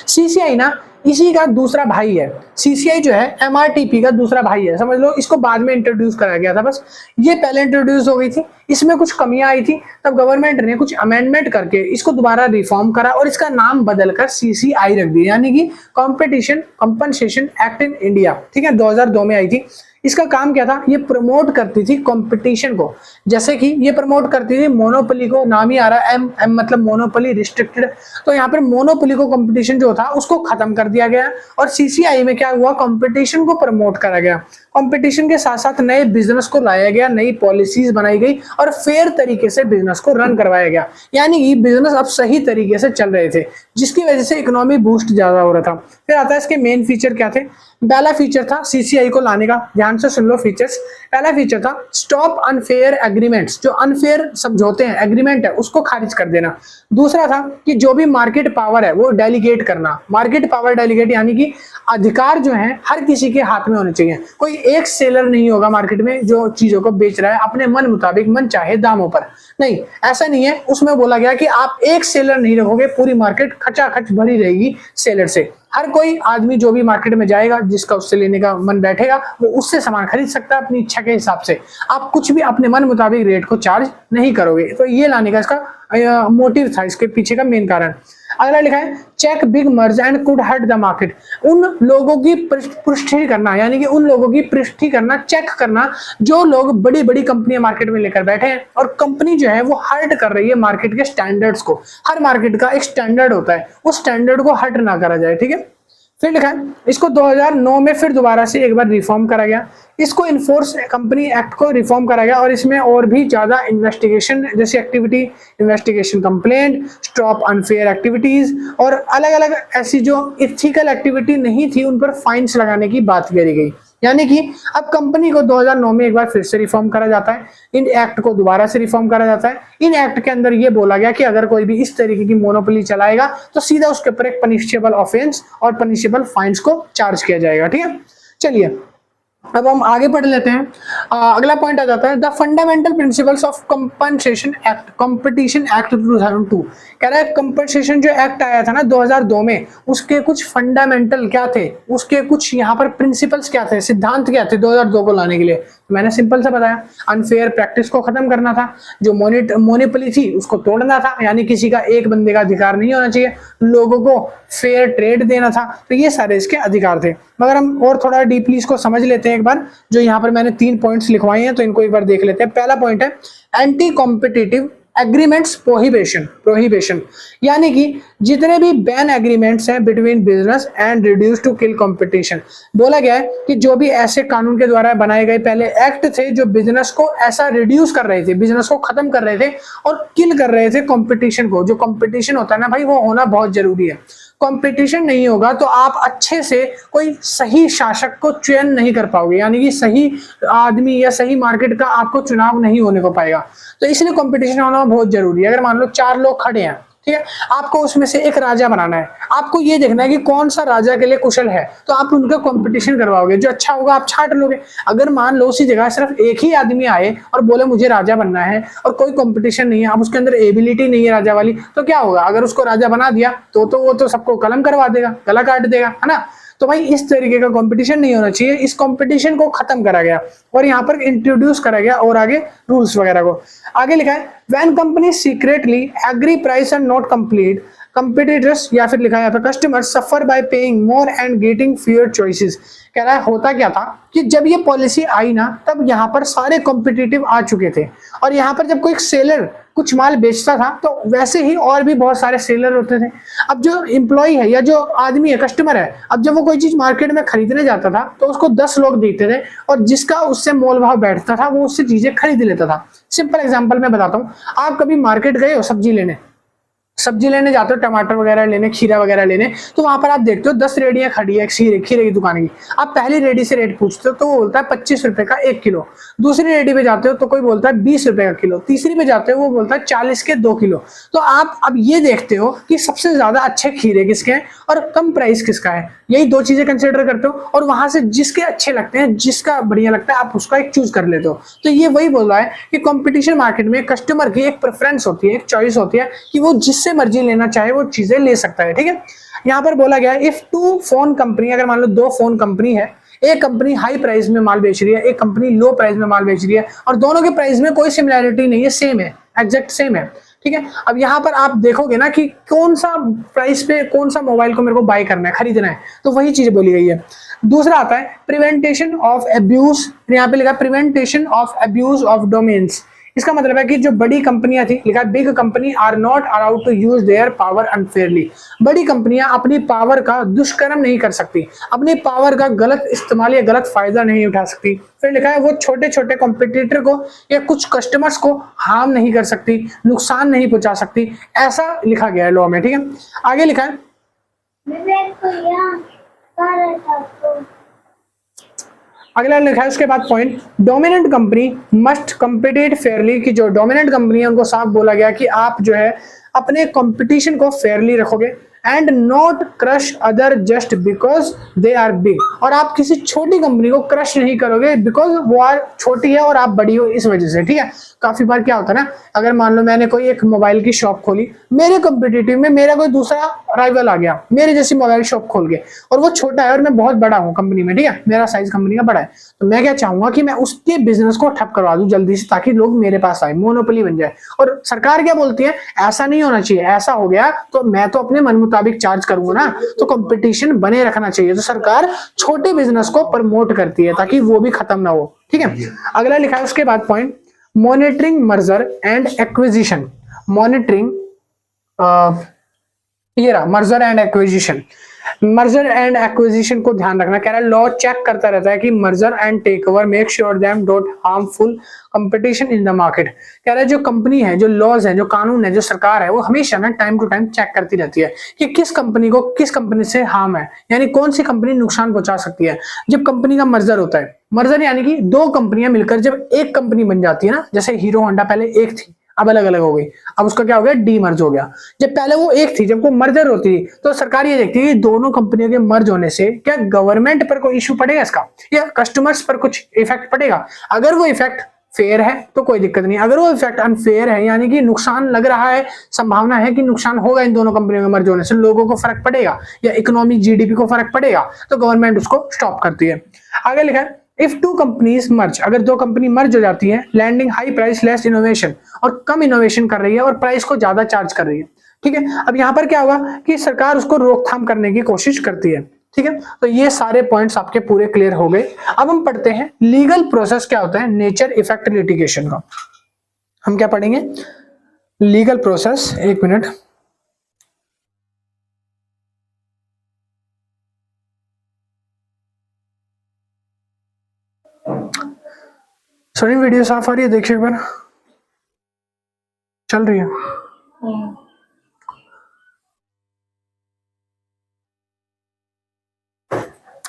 CCI ना इसी का दूसरा भाई है। CCI जो है MRTP का दूसरा भाई है, समझ लो। इसको बाद में इंट्रोड्यूस कराया गया था, बस ये पहले इंट्रोड्यूस हो गई थी, इसमें कुछ कमियां आई थी, तब गवर्नमेंट ने कुछ अमेंडमेंट करके इसको दोबारा रिफॉर्म करा और इसका नाम बदलकर CCI रख दिया, यानी कि competition compensation act in India, ठीक है। 2002 में आई थी। इसका काम क्या था, ये प्रमोट करती थी कंपटीशन को, जैसे कि ये प्रमोट करती थी मोनोपोली को, नाम ही आ रहा है M मतलब मोनोपोली रिस्ट्रिक्टेड, तो यहाँ पर मोनोपोली को कंपटीशन जो था उसको खत्म कर दिया गया। और CCI में क्या हुआ, कंपटीशन को प्रमोट करा गया, कंपटीशन के साथ साथ नए बिजनेस को लाया गया, नई पॉलिसीज बनाई गई और फेयर तरीके से बिजनेस को रन करवाया गया, यानी कि बिजनेस अब सही तरीके से चल रहे थे, जिसकी वजह से इकोनॉमी बूस्ट ज्यादा हो रहा था। फिर आता है इसके मेन फीचर क्या थे। पहला फीचर था CCI को लाने का, ध्यान से सुन लो फीचर्स। पहला फीचर था स्टॉप अनफेयर एग्रीमेंट्स, जो अनफेयर समझौते हैं, एग्रीमेंट है, उसको खारिज कर देना। दूसरा था कि जो भी मार्केट पावर है वो डेलीगेट करना, मार्केट पावर डेलीगेट, यानी कि अधिकार जो है हर किसी के हाथ में होने चाहिए। कोई एक सेलर नहीं होगा मार्केट में जो चीजों को बेच रहा है अपने मन मुताबिक, मन चाहे दामों पर, नहीं, ऐसा नहीं है। उसमें बोला गया कि आप एक सेलर नहीं रखोगे, पूरी मार्केट खचाखच भरी रहेगी सेलर से। हर कोई आदमी जो भी मार्केट में जाएगा, जिसका उससे लेने का मन बैठेगा, वो उससे सामान खरीद सकता है अपनी इच्छा के हिसाब से। आप कुछ भी अपने मन मुताबिक रेट को चार्ज नहीं करोगे। तो ये लाने का इसका मोटिव था, इसके पीछे का मेन कारण। अगला लिखा है check big merge and could hurt the market, उन लोगों की पुष्टि करना, यानी कि उन लोगों की पुष्टि करना, चेक करना जो लोग बड़ी बड़ी कंपनियां मार्केट में लेकर बैठे हैं और कंपनी जो है वो हर्ट कर रही है मार्केट के स्टैंडर्ड्स को। हर मार्केट का एक स्टैंडर्ड होता है, उस स्टैंडर्ड को हर्ट ना करा जाए, ठीक है। फिर लिखा है इसको 2009 में फिर दोबारा से एक बार रिफॉर्म करा गया। इसको इन्फोर्स कंपनी एक्ट को रिफॉर्म करा गया और इसमें और भी ज्यादा इन्वेस्टिगेशन जैसी activity, investigation complaint, stop unfair activities और अलग अलग ऐसी जो इथिकल एक्टिविटी नहीं थी उन पर फाइन्स लगाने की बात करी गई। यानी कि अब कंपनी को 2009 में एक बार फिर से रिफॉर्म करा जाता है, इन एक्ट को दोबारा से रिफॉर्म करा जाता है। इन एक्ट के अंदर ये बोला गया कि अगर कोई भी इस तरीके की मोनोपोली चलाएगा तो सीधा उसके ऊपर एक पनिशेबल ऑफेंस और पनिशेबल फाइन्स को चार्ज किया जाएगा, ठीक है। चलिए अब हम आगे पढ़ लेते हैं। अगला पॉइंट आ जाता है the fundamental principles of compensation act, competition act 2002। कह रहा है कंपनसेशन जो एक्ट आया था ना 2002 में, उसके कुछ फंडामेंटल क्या थे, उसके कुछ यहाँ पर प्रिंसिपल्स क्या थे, सिद्धांत क्या थे 2002 को लाने के लिए। मैंने सिंपल सा बताया, अनफेयर प्रैक्टिस को खत्म करना था, जो मोनोपोली थी उसको तोड़ना था, यानी किसी का एक बंदे का अधिकार नहीं होना चाहिए, लोगों को फेयर ट्रेड देना था। तो ये सारे इसके अधिकार थे। मगर हम और थोड़ा डीपली इसको समझ लेते हैं एक बार, जो यहाँ पर मैंने 3 पॉइंट्स लिखवाए हैं तो इनको एक बार देख लेते हैं। पहला पॉइंट है एंटी कॉम्पिटिटिव एग्रीमेंट्स प्रोहिबिशन, यानी कि जितने भी बैन एग्रीमेंट्स हैं between business and reduce to kill competition, बोला गया है कि जो भी ऐसे कानून के द्वारा बनाए गए पहले एक्ट थे जो बिजनेस को ऐसा रिड्यूस कर रहे थे, बिजनेस को खत्म कर रहे थे और किल कर रहे थे कंपटीशन को। जो कंपटीशन होता है ना भाई, वो होना बहुत जरूरी है। कंपटीशन नहीं होगा तो आप अच्छे से कोई सही शासक को चयन नहीं कर पाओगे, यानी कि सही आदमी या सही मार्केट का आपको चुनाव नहीं होने को पाएगा। तो इसलिए कंपटीशन होना बहुत जरूरी है। अगर मान लो 4 लोग खड़े हैं, ठीक है, आपको उसमें से एक राजा बनाना है, आपको ये देखना है कि कौन सा राजा के लिए कुशल है, तो आप उनका कंपटीशन करवाओगे, जो अच्छा होगा आप छांट लोगे। अगर मान लो उसी जगह सिर्फ एक ही आदमी आए और बोले मुझे राजा बनना है और कोई कंपटीशन नहीं है, अब उसके अंदर एबिलिटी नहीं है राजा वाली, तो क्या होगा? अगर उसको राजा बना दिया तो वो तो सबको कलम करवा देगा, गला काट देगा, है ना। तो भाई इस तरीके का कंपटीशन नहीं होना चाहिए। इस कंपटीशन को खत्म करा गया और यहाँ पर इंट्रोड्यूस करा गया और आगे रूल्स वगैरह को आगे लिखा है when company secretly agree price and not complete competitors, या फिर लिखा है यहाँ पर customer suffer by paying more and getting fewer choices. कह रहा है होता क्या था कि जब ये पॉलिसी आई ना, तब यहाँ पर सारे कॉम्पिटिटिव आ चुके थे और यहाँ पर जब कोई सेलर कुछ माल बेचता था तो वैसे ही और भी बहुत सारे सेलर होते थे। अब जो एम्प्लॉय है या जो आदमी है, कस्टमर है, अब जब वो कोई चीज मार्केट में खरीदने जाता था तो उसको 10 लोग देखते थे और जिसका उससे मोल भाव बैठता था वो उससे चीजें खरीद लेता था। सिंपल एग्जांपल मैं बताता हूँ, आप कभी मार्केट गए हो सब्जी लेने जाते हो, टमाटर वगैरह लेने, खीरा वगैरह लेने, तो वहां पर आप देखते हो 10 रेडियां खड़ी है खीरे की दुकान की। आप पहली रेडी से रेट पूछते हो तो वो बोलता है 25 रुपए का 1 किलो। दूसरी रेडी पे जाते हो तो कोई बोलता है 20 रुपए का किलो। तीसरी पे जाते हो वो बोलता है 40 के 2 किलो। तो आप अब ये देखते हो कि सबसे ज्यादा अच्छे खीरे किसके हैं और कम प्राइस किसका है, यही 2 चीजें कंसिडर करते हो और वहां से जिसके अच्छे लगते हैं, जिसका बढ़िया लगता है, आप उसका एक चूज कर लेते हो। तो ये वही बोल रहा है कि कंपटीशन मार्केट में कस्टमर की एक प्रेफरेंस होती है, एक चॉइस होती है कि वो जिससे मर्जी लेना चाहे वो चीजें ले सकता है। ठीक है, यहाँ पर बोला गया है इफ 2 फोन कंपनी, अगर मान लो 2 फोन कंपनी है, एक कंपनी हाई प्राइस में माल बेच रही है, एक कंपनी लो प्राइस में माल बेच रही है और दोनों के प्राइस में कोई सिमिलैरिटी नहीं है, सेम है, एग्जैक्ट सेम है। ठीक है, अब यहाँ पर आप देखोगे ना कि कौन सा प्राइस पे कौन सा मोबाइल को मेरे को बाय करना है, खरीदना है, तो वही चीज बोली गई है। दूसरा आता है प्रिवेंटेशन ऑफ अब्यूज, यहाँ पे लिखा prevention of abuse of domains. इसका मतलब है कि जो बड़ी कंपनियां थी, लिखा big company are not allowed to use their power unfairly. बड़ी कंपनियां अपनी पावर का दुष्कर्म नहीं कर सकती, अपनी पावर का गलत इस्तेमाल या गलत फायदा नहीं उठा सकती। फिर लिखा है वो छोटे छोटे कॉम्पिटिटर को या कुछ कस्टमर्स को हार्म नहीं कर सकती, नुकसान नहीं पहुंचा सकती, ऐसा लिखा गया है लॉ में। ठीक है, आगे लिखा है अगला लिखा है उसके बाद point dominant company must compete fairly, कि जो डोमिनेंट कंपनी है उनको साफ बोला गया कि आप जो है अपने कंपटीशन को फेयरली रखोगे and not crush other just because they are big, और आप किसी छोटी कंपनी को क्रश नहीं करोगे बिकॉज वो आर छोटी है और आप बड़ी हो इस वजह से। ठीक है, काफी बार क्या होता है ना, अगर मान लो मैंने कोई एक मोबाइल की शॉप खोली, मेरे कॉम्पिटिटिव में मेरा कोई दूसरा राइवल आ गया मेरे जैसी मोबाइल शॉप खोल के, और वो छोटा है और मैं बहुत बड़ा हूँ कंपनी में, ठीक है, मेरा साइज कंपनी का बड़ा है, तो मैं क्या चाहूंगा कि मैं उसके बिजनेस को ठप करवा दूं जल्दी से, ताकि लोग मेरे पास आए, मोनोपोली बन जाए। और सरकार क्या बोलती है, ऐसा नहीं होना चाहिए, ऐसा हो गया तो मैं तो अपने मन मुताबिक चार्ज करूंगा ना, तो कंपटीशन बने रखना चाहिए। तो सरकार छोटे बिजनेस को प्रमोट करती है ताकि वो भी खत्म ना हो। ठीक है, अगला लिखा है उसके बाद point monitoring merger and acquisition. Monitoring ये रहा merger and acquisition. Merger and acquisition को ध्यान रखना, कह रहा है लॉ चेक करता रहता है कि merger and take over make sure them don't harmful competition in the market. कह रहा है जो कंपनी है, जो लॉज है, जो कानून है, जो सरकार है, वो हमेशा ना टाइम टू टाइम चेक करती रहती है कि किस कंपनी को किस कंपनी से हार्म है, यानी कौन सी कंपनी नुकसान पहुंचा सकती है। जब कंपनी का मर्जर होता है, मर्जर यानी कि 2 कंपनियां मिलकर जब एक कंपनी बन जाती है ना, जैसे हीरो होंडा पहले एक थी, अब अलग अलग हो गई, अब उसका क्या हो गया, डी मर्ज हो गया। जब पहले वो एक थी, जब वो मर्जर होती थी, तो सरकार ये देखती है दोनों कंपनियों के मर्ज होने से क्या गवर्नमेंट पर कोई इश्यू पड़ेगा इसका, या कस्टमर्स पर कुछ इफेक्ट पड़ेगा। अगर वो इफेक्ट फेयर है तो कोई दिक्कत नहीं, अगर वो इफेक्ट अनफेयर है, यानी कि नुकसान लग रहा है, संभावना है कि नुकसान होगा इन दोनों कंपनियों के मर्ज होने से, लोगों को फर्क पड़ेगा या इकोनॉमिक जीडीपी को फर्क पड़ेगा, तो गवर्नमेंट उसको स्टॉप करती है। आगे लिखा है इफ टू कंपनीज मर्ज, अगर दो कंपनी मर्ज हो जाती है, leading high price less innovation, और कम इनोवेशन कर रही है और प्राइस को ज्यादा चार्ज कर रही है, ठीक है। अब यहाँ पर क्या होगा कि सरकार उसको रोकथाम करने की कोशिश करती है, ठीक है। तो ये सारे पॉइंट्स आपके पूरे क्लियर हो गए। अब हम पढ़ते हैं लीगल प्रोसेस क्या होता है नेचर इफेक्ट लिटिगेशन का। हम क्या पढ़ेंगे, लीगल प्रोसेस, एक मिनट, सॉरी वीडियो साफ आ रही है, देखिए एक बार, चल रही है।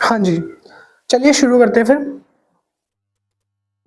हाँ जी, चलिए शुरू करते हैं फिर।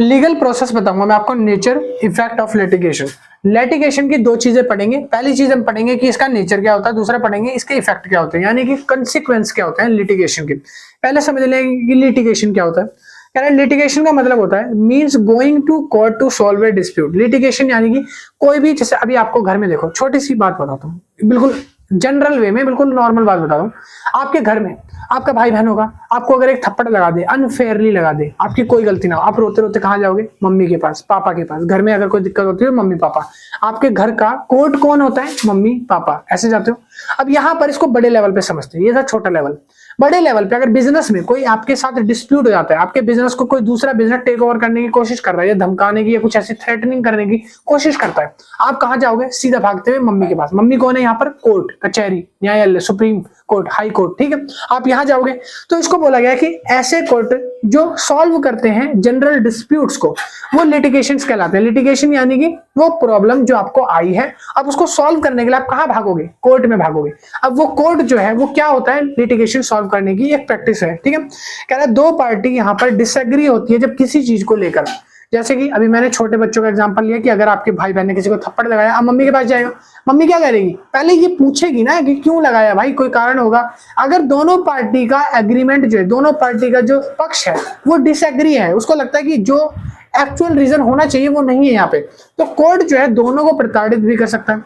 लीगल प्रोसेस बताऊंगा मैं आपको, nature effect of litigation. Litigation की दो चीजें पढ़ेंगे, पहली चीज हम पढ़ेंगे कि इसका नेचर क्या होता है, दूसरा पढ़ेंगे इसके इफेक्ट क्या होते हैं, यानी कि कंसिक्वेंस क्या होते हैं लिटिगेशन के। पहले समझ लेंगे कि लिटिगेशन क्या होता है। कह रहे हैं लिटिगेशन का मतलब होता है means going to court to solve a dispute. Litigation यानी कि कोई भी, जैसे अभी आपको घर में देखो, छोटी सी बात बताता हूँ, बिल्कुल जनरल वे में, बिल्कुल नॉर्मल बात बता दूं, आपके घर में आपका भाई बहन होगा, आपको अगर एक थप्पड़ लगा दे, अनफेयरली लगा दे, आपकी कोई गलती ना हो, आप रोते रोते कहाँ जाओगे, मम्मी के पास, पापा के पास। घर में अगर कोई दिक्कत होती है तो मम्मी पापा, आपके घर का कोर्ट कौन होता है, मम्मी पापा, ऐसे जाते हो। अब यहाँ पर इसको बड़े लेवल पे समझते हैं, ये था छोटा लेवल। बड़े लेवल पे अगर बिजनेस में कोई आपके साथ डिस्प्यूट हो जाता है, आपके बिजनेस को कोई दूसरा बिजनेस टेक ओवर करने की कोशिश कर रहा है, या धमकाने की या कुछ ऐसी थ्रेटनिंग करने की कोशिश करता है, आप कहाँ जाओगे, सीधा भागते हुए मम्मी के पास। मम्मी कौन है यहाँ पर, कोर्ट, कचहरी, न्यायालय, सुप्रीम कोर्ट, हाई कोर्ट, ठीक है, आप यहाँ जाओगे। तो इसको बोला गया कि ऐसे कोर्ट जो सॉल्व करते हैं जनरल डिस्प्यूट्स को, वो लिटिगेशंस कहलाते हैं। लिटिगेशन यानी कि वो प्रॉब्लम जो आपको आई है, अब उसको सॉल्व करने के लिए आप कहाँ भागोगे, कोर्ट में भागोगे। अब वो कोर्ट जो है वो क्या होता है, लिटिगेशन सॉल्व करने की एक प्रैक्टिस है, ठीक है। कह रहा है दो पार्टी यहाँ पर डिसएग्री होती है जब किसी चीज को लेकर, जैसे कि अभी मैंने छोटे बच्चों का एग्जांपल लिया कि अगर आपके भाई बहन ने किसी को थप्पड़ लगाया, अब मम्मी के पास जाएगा, मम्मी क्या करेगी, पहले ये पूछेगी ना कि क्यों लगाया भाई, कोई कारण होगा। अगर दोनों पार्टी का एग्रीमेंट जो है, दोनों पार्टी का जो पक्ष है वो डिसएग्री है, उसको लगता है कि जो एक्चुअल रीजन होना चाहिए वो नहीं है यहाँ पे, तो कोर्ट जो है दोनों को प्रताड़ित भी कर सकता है।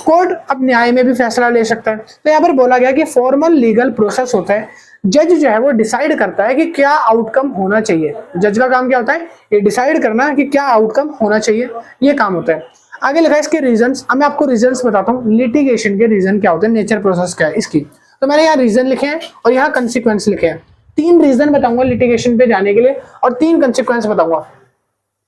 कोर्ट अब न्याय में भी फैसला ले सकता है। तो यहाँ पर बोला गया कि फॉर्मल लीगल प्रोसेस होता है, जज जो है वो डिसाइड करता है कि क्या आउटकम होना चाहिए। जज का काम क्या होता है, ये डिसाइड करना कि क्या आउटकम होना चाहिए, ये काम होता है। आगे लिखा है इसके रीजंस, अब मैं आपको रीजंस बताता हूँ लिटिगेशन के रीजन क्या होते हैं, नेचर प्रोसेस क्या है इसकी। तो मैंने यहाँ रीजन लिखे हैं और यहाँ कंसिक्वेंस लिखे हैं। 3 रीजन बताऊंगा लिटिगेशन पे जाने के लिए और 3 कंसिक्वेंस बताऊंगा।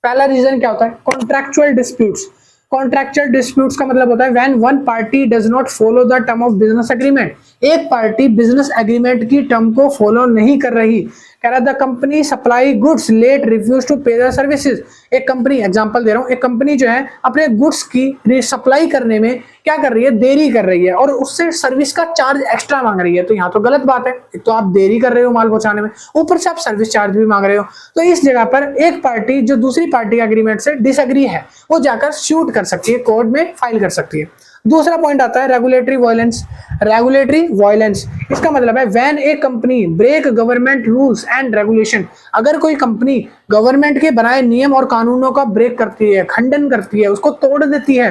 पहला रीजन क्या होता है, कॉन्ट्रैक्चुअल डिस्प्यूट्स। कॉन्ट्रैक्चुअल डिस्प्यूट्स का मतलब होता है when one party does not follow the term of business agreement. एक पार्टी बिजनेस एग्रीमेंट की टर्म को फॉलो नहीं कर रही। कह रहा the company supply goods late refuse to pay the services. एक कंपनी, एग्जांपल दे रहा हूं, एक कंपनी जो है अपने गुड्स की सप्लाई करने में क्या कर रही है, देरी कर रही है और उससे सर्विस का चार्ज एक्स्ट्रा मांग रही है। तो यहाँ तो गलत बात है, एक तो आप देरी कर रहे हो माल पहुंचाने में, ऊपर से आप सर्विस चार्ज भी मांग रहे हो। तो इस जगह पर एक पार्टी जो दूसरी पार्टी के एग्रीमेंट से डिसएग्री है, वो जाकर सूट कर सकती है, कोर्ट में फाइल कर सकती है। दूसरा पॉइंट आता है रेगुलेटरी वायलेंस। रेगुलेटरी वायलेंस इसका मतलब है when a company break government rules and regulation. अगर कोई कंपनी गवर्नमेंट के बनाए नियम और कानूनों का ब्रेक करती है, खंडन करती है, उसको तोड़ देती है।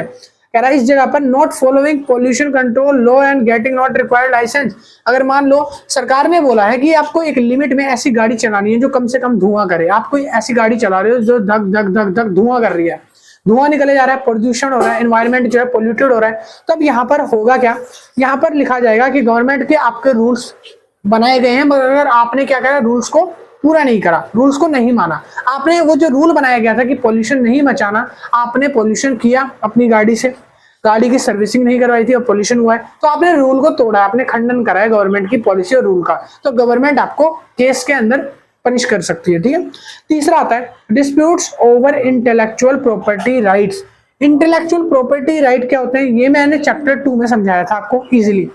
कह रहा है इस जगह पर not following pollution control law and getting not required licence. अगर मान लो सरकार ने बोला है कि आपको एक लिमिट में ऐसी गाड़ी चलानी है जो कम से कम धुआं करे, आप कोई ऐसी गाड़ी चला रहे हो जो धक धक धक धक धुआं कर रही है, धुआं निकले जा रहा है, प्रदूषण हो रहा है, एनवायरनमेंट जो है पोल्यूटेड हो रहा है, तब यहाँ पर होगा क्या, यहाँ पर लिखा जाएगा कि गवर्नमेंट के आपके रूल्स बनाए गए हैं, मगर अगर आपने क्या करा, रूल्स को पूरा नहीं करा, रूल्स को नहीं माना, आपने वो जो रूल बनाया गया था कि पोल्यूशन नहीं मचाना, आपने पोल्यूशन किया अपनी गाड़ी से, गाड़ी की सर्विसिंग नहीं करवाई थी और पोल्यूशन हुआ है, तो आपने रूल को तोड़ा, आपने खंडन करा है गवर्नमेंट की पॉलिसी और रूल का, तो गवर्नमेंट आपको केस के अंदर पनिश कर सकती है, ठीक है। तीसरा आता है disputes over intellectual property rights. Intellectual property right क्या होते हैं, ये मैंने चैप्टर 2 में समझाया था आपको इजीली।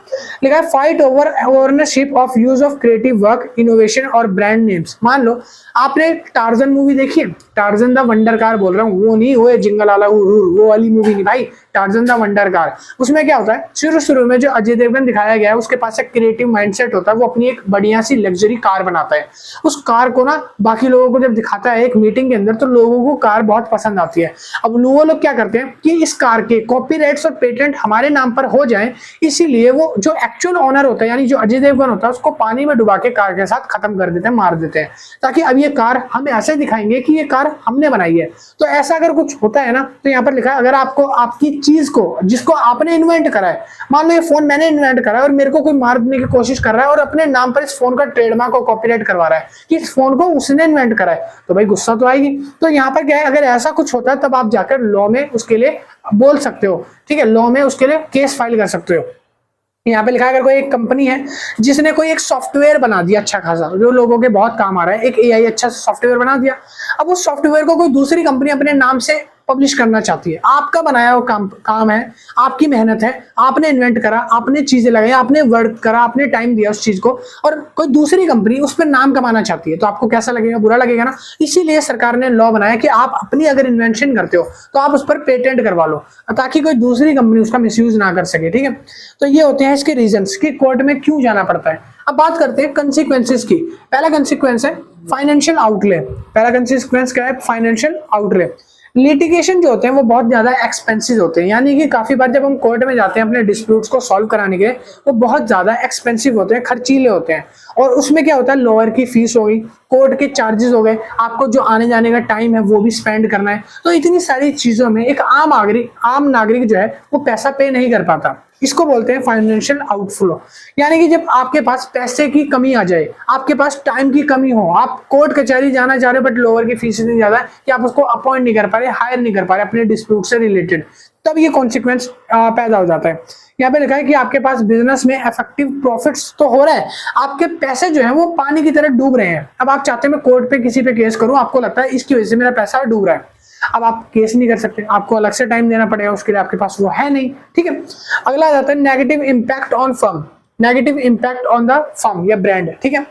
लिखा है fight over ownership of use of creative work, innovation और ब्रांड नेम्स। मान लो आपने टार्जन मूवी देखी है, टार्जन द वंडर कार बोल रहा हूँ, वो नहीं, वो जिंगल वाला वो वाली मूवी नहीं भाई, टार्जन द वंडर कार। उसमें क्या होता है, शुरू शुरू में जो अजय देवगन दिखाया गया है, उसके पास एक क्रिएटिव माइंडसेट होता है, वो अपनी एक बढ़िया सी लग्जरी कार बनाता है। उस कार को ना बाकी लोगों को जब दिखाता है एक मीटिंग के अंदर, तो लोगों को कार बहुत पसंद आती है। अब वो लोग क्या करते हैं कि इस कार के कॉपीराइट्स और पेटेंट हमारे नाम पर हो जाए, इसीलिए वो जो एक्चुअल ओनर होता है यानी जो अजय देवगन होता है, उसको पानी में डुबा के कार के साथ खत्म कर देते हैं, मार देते हैं, ताकि अब ये कार हम ऐसे दिखाएंगे कि ये कार हमने बनाई है। तो ऐसा अगर कुछ होता है ना, तो यहाँ पर लिखा है, अगर आपको आपकी चीज को जिसको आपने इन्वेंट करा है, मान लो ये फोन मैंने इन्वेंट करा है और मेरे को कोई मार देने की कोशिश कर रहा है और अपने नाम पर इस फोन का ट्रेडमार्क और कॉपीराइट करवा रहा है कि इस फोन को उसने इन्वेंट करा है, तो भाई गुस्सा तो आएगी। तो यहाँ पर क्या है, अगर ऐसा कुछ होता है तब आप जाकर लॉ में उसके लिए बोल सकते हो, ठीक है, लॉ में उसके लिए केस फाइल कर सकते हो। यहाँ पे लिखा है, अगर कोई एक कंपनी है जिसने कोई एक सॉफ्टवेयर बना दिया अच्छा खासा, जो लोगों के बहुत काम आ रहा है, एक एआई अच्छा सॉफ्टवेयर बना दिया, अब उस सॉफ्टवेयर को कोई दूसरी कंपनी अपने नाम से पब्लिश करना चाहती है, आपका बनाया हुआ काम है, आपकी मेहनत है, आपने इन्वेंट करा, आपने चीजें लगाई, आपने वर्क करा, आपने टाइम दिया उस चीज को, और कोई दूसरी कंपनी उस पर नाम कमाना चाहती है, तो आपको कैसा लगेगा, बुरा लगेगा ना। इसीलिए सरकार ने लॉ बनाया कि आप अपनी अगर इन्वेंशन करते हो तो आप उस पर पेटेंट करवा लो, ताकि कोई दूसरी कंपनी उसका मिसयूज ना कर सके, ठीक है। तो ये होते हैं इसके रीजंस कि कोर्ट में क्यों जाना पड़ता है। अब बात करते हैं कंसिक्वेंसेस की। पहला कंसिक्वेंस है फाइनेंशियल आउटले। पहला कंसिक्वेंस क्या है, फाइनेंशियल आउटले। लिटिगेशन जो होते हैं वो बहुत ज्यादा एक्सपेंसिव होते हैं, यानी कि काफी बार जब हम कोर्ट में जाते हैं अपने डिस्प्यूट्स को सॉल्व कराने के, वो बहुत ज्यादा एक्सपेंसिव होते हैं, खर्चीले होते हैं। और उसमें क्या होता है, लॉयर की फीस हो गई, कोर्ट के चार्जेस हो गए, आपको जो आने जाने का टाइम है वो भी स्पेंड करना है। तो इतनी सारी चीजों में एक आम नागरिक जो है वो पैसा पे नहीं कर पाता। इसको बोलते हैं फाइनेंशियल आउटफ्लो। यानी कि जब आपके पास पैसे की कमी आ जाए, आपके पास टाइम की कमी हो, आप कोर्ट कचहरी जाना चाह रहे हो बट लोअर की फीस इतनी ज्यादा है कि आप उसको अपॉइंट नहीं कर पा रहे, हायर नहीं कर पा रहे अपने डिस्प्यूट से रिलेटेड, तब ये कॉन्सिक्वेंस पैदा हो जाता है। यहाँ पे लिखा है कि आपके पास बिजनेस में इफेक्टिव प्रॉफिट्स तो हो रहा है, आपके पैसे जो है वो पानी की तरह डूब रहे हैं। अब आप चाहते हैं मैं कोर्ट पे किसी पे केस करूं, आपको लगता है इसकी वजह से मेरा पैसा डूब रहा है, अब आप केस नहीं कर सकते, आपको अलग से टाइम देना पड़ेगा, उसके लिए आपके पास वो है नहीं, ठीक है। अगला आ जाता है negative impact on firm, negative impact on the firm या ब्रांड, ठीक है।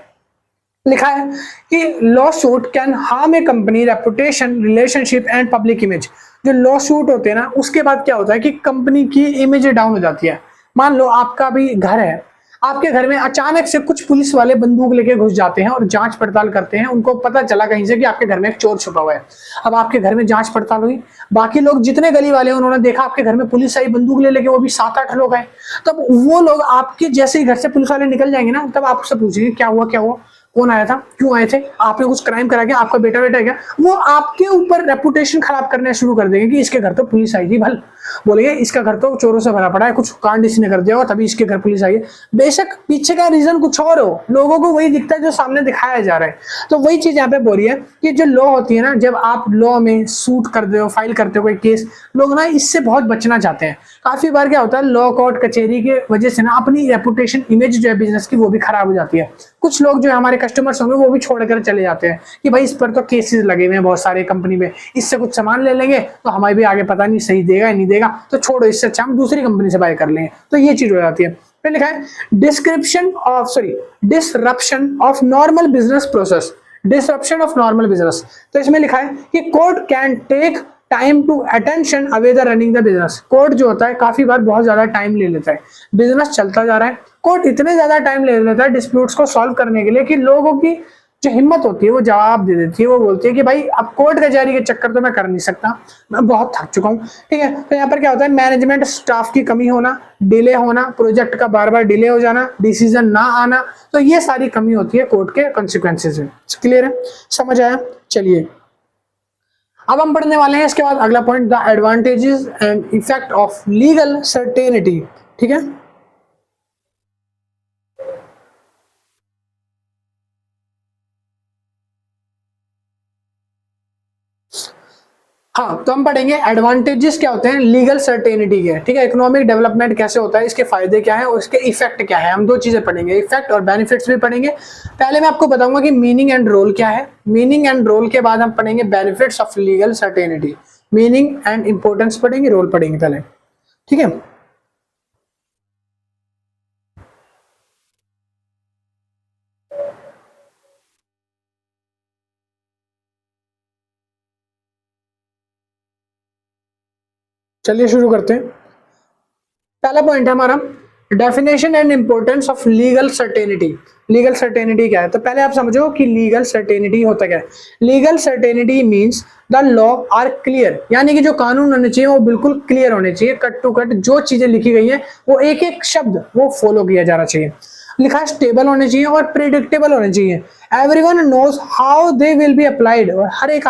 लिखा है कि law suit can harm A company reputation, relationship and public image. जो लॉ सूट होते हैं ना, उसके बाद क्या होता है कि कंपनी की इमेज डाउन हो जाती है। मान लो आपका भी घर है, आपके घर में अचानक से कुछ पुलिस वाले बंदूक लेके घुस जाते हैं और जांच पड़ताल करते हैं, उनको पता चला कहीं से कि आपके घर में एक चोर छुपा हुआ है। अब आपके घर में जांच पड़ताल हुई, बाकी लोग जितने गली वाले हैं उन्होंने देखा आपके घर में पुलिस आई बंदूक ले लेके, वो भी 7-8 लोग आए। तब वो लोग आपके जैसे ही घर से पुलिस वाले निकल जाएंगे ना, तब आपसे पूछेंगे क्या हुआ क्या हुआ, कौन आया था, क्यों आए थे, आपने कुछ क्राइम करा क्या, आपका बेटा बेटा है क्या। वो आपके ऊपर रेपुटेशन खराब करने शुरू कर देंगे कि इसके घर तो पुलिस आई थी, भल बोलेंगे इसका घर तो चोरों से भरा पड़ा है, कुछ कांड इसने कर दिया होगा तभी इसके घर पुलिस आई है। बेशक पीछे का रीजन कुछ और हो, लोगों को वही दिखता है जो सामने दिखाया जा रहा है। तो वही चीज यहाँ पे बोल रही है कि जो लॉ होती है ना, जब आप लॉ में सूट करते हो, फाइल करते हो कोई केस, लोग ना इससे बहुत बचना चाहते हैं। काफी बार क्या होता है, लॉ कोर्ट कचहरी के वजह से ना अपनी रेपुटेशन इमेज जो है बिजनेस की वो भी खराब हो जाती है। कुछ लोग जो हमारे कस्टमर्स होंगे वो भी छोड़कर चले जाते हैं कि भाई इस पर तो केसेस लगे हुए हैं बहुत सारे कंपनी में, इससे कुछ सामान ले लेंगे तो हमारे भी आगे पता नहीं सही देगा या नहीं देगा, तो छोड़ो, इससे अच्छा हम दूसरी कंपनी से बाय कर लेंगे। तो ये चीज हो जाती है। फिर लिखा है disruption of normal business process, disruption of normal business. तो इसमें लिखा है कि court can take time to attention away the running the business. Court जो होता है काफी बार बहुत ज्यादा टाइम ले लेता है, बिजनेस चलता जा रहा है, कोर्ट इतने ज्यादा टाइम ले लेता है डिस्प्यूट्स को सॉल्व करने के लिए कि लोगों की जो हिम्मत होती है वो जवाब दे देती है, वो बोलती है कि भाई अब कोर्ट कचहरी के चक्कर तो मैं कर नहीं सकता, मैं बहुत थक चुका हूँ, ठीक है। तो यहाँ पर क्या होता है, मैनेजमेंट स्टाफ की कमी होना, डिले होना, प्रोजेक्ट का बार बार डिले हो जाना, डिसीजन ना आना, तो ये सारी कमी होती है कोर्ट के कॉन्सिक्वेंसेज में। क्लियर है, समझ आया। चलिए अब हम पढ़ने वाले हैं इसके बाद अगला point, the advantages and effect of legal certainty, ठीक है। हाँ, तो हम पढ़ेंगे एडवांटेजेस क्या होते हैं लीगल सर्टेनिटी के, ठीक है। इकोनॉमिक डेवलपमेंट कैसे होता है, इसके फायदे क्या है और इसके इफेक्ट क्या है, हम दो चीजें पढ़ेंगे, इफेक्ट और बेनिफिट्स भी पढ़ेंगे। पहले मैं आपको बताऊंगा कि मीनिंग एंड रोल क्या है, मीनिंग एंड रोल के बाद हम पढ़ेंगे benefits of legal certainty. Meaning and importance पढ़ेंगे, रोल पढ़ेंगे पहले, ठीक है। चलिए शुरू करते हैं। पहला पॉइंट है हमारा definition and importance of legal certainty. Legal certainty क्या है? तो पहले आप समझो कि लीगल सर्टेनिटी होता क्या है। Legal certainty means the law are clear, यानी कि जो कानून होने चाहिए वो बिल्कुल क्लियर होने चाहिए, कट टू कट जो चीजें लिखी गई हैं वो एक एक शब्द वो फॉलो किया जाना चाहिए। लिखा है स्टेबल होने चाहिए और प्रिडिक्टेबल होने चाहिए। Everyone knows how they will be applied, और हर एक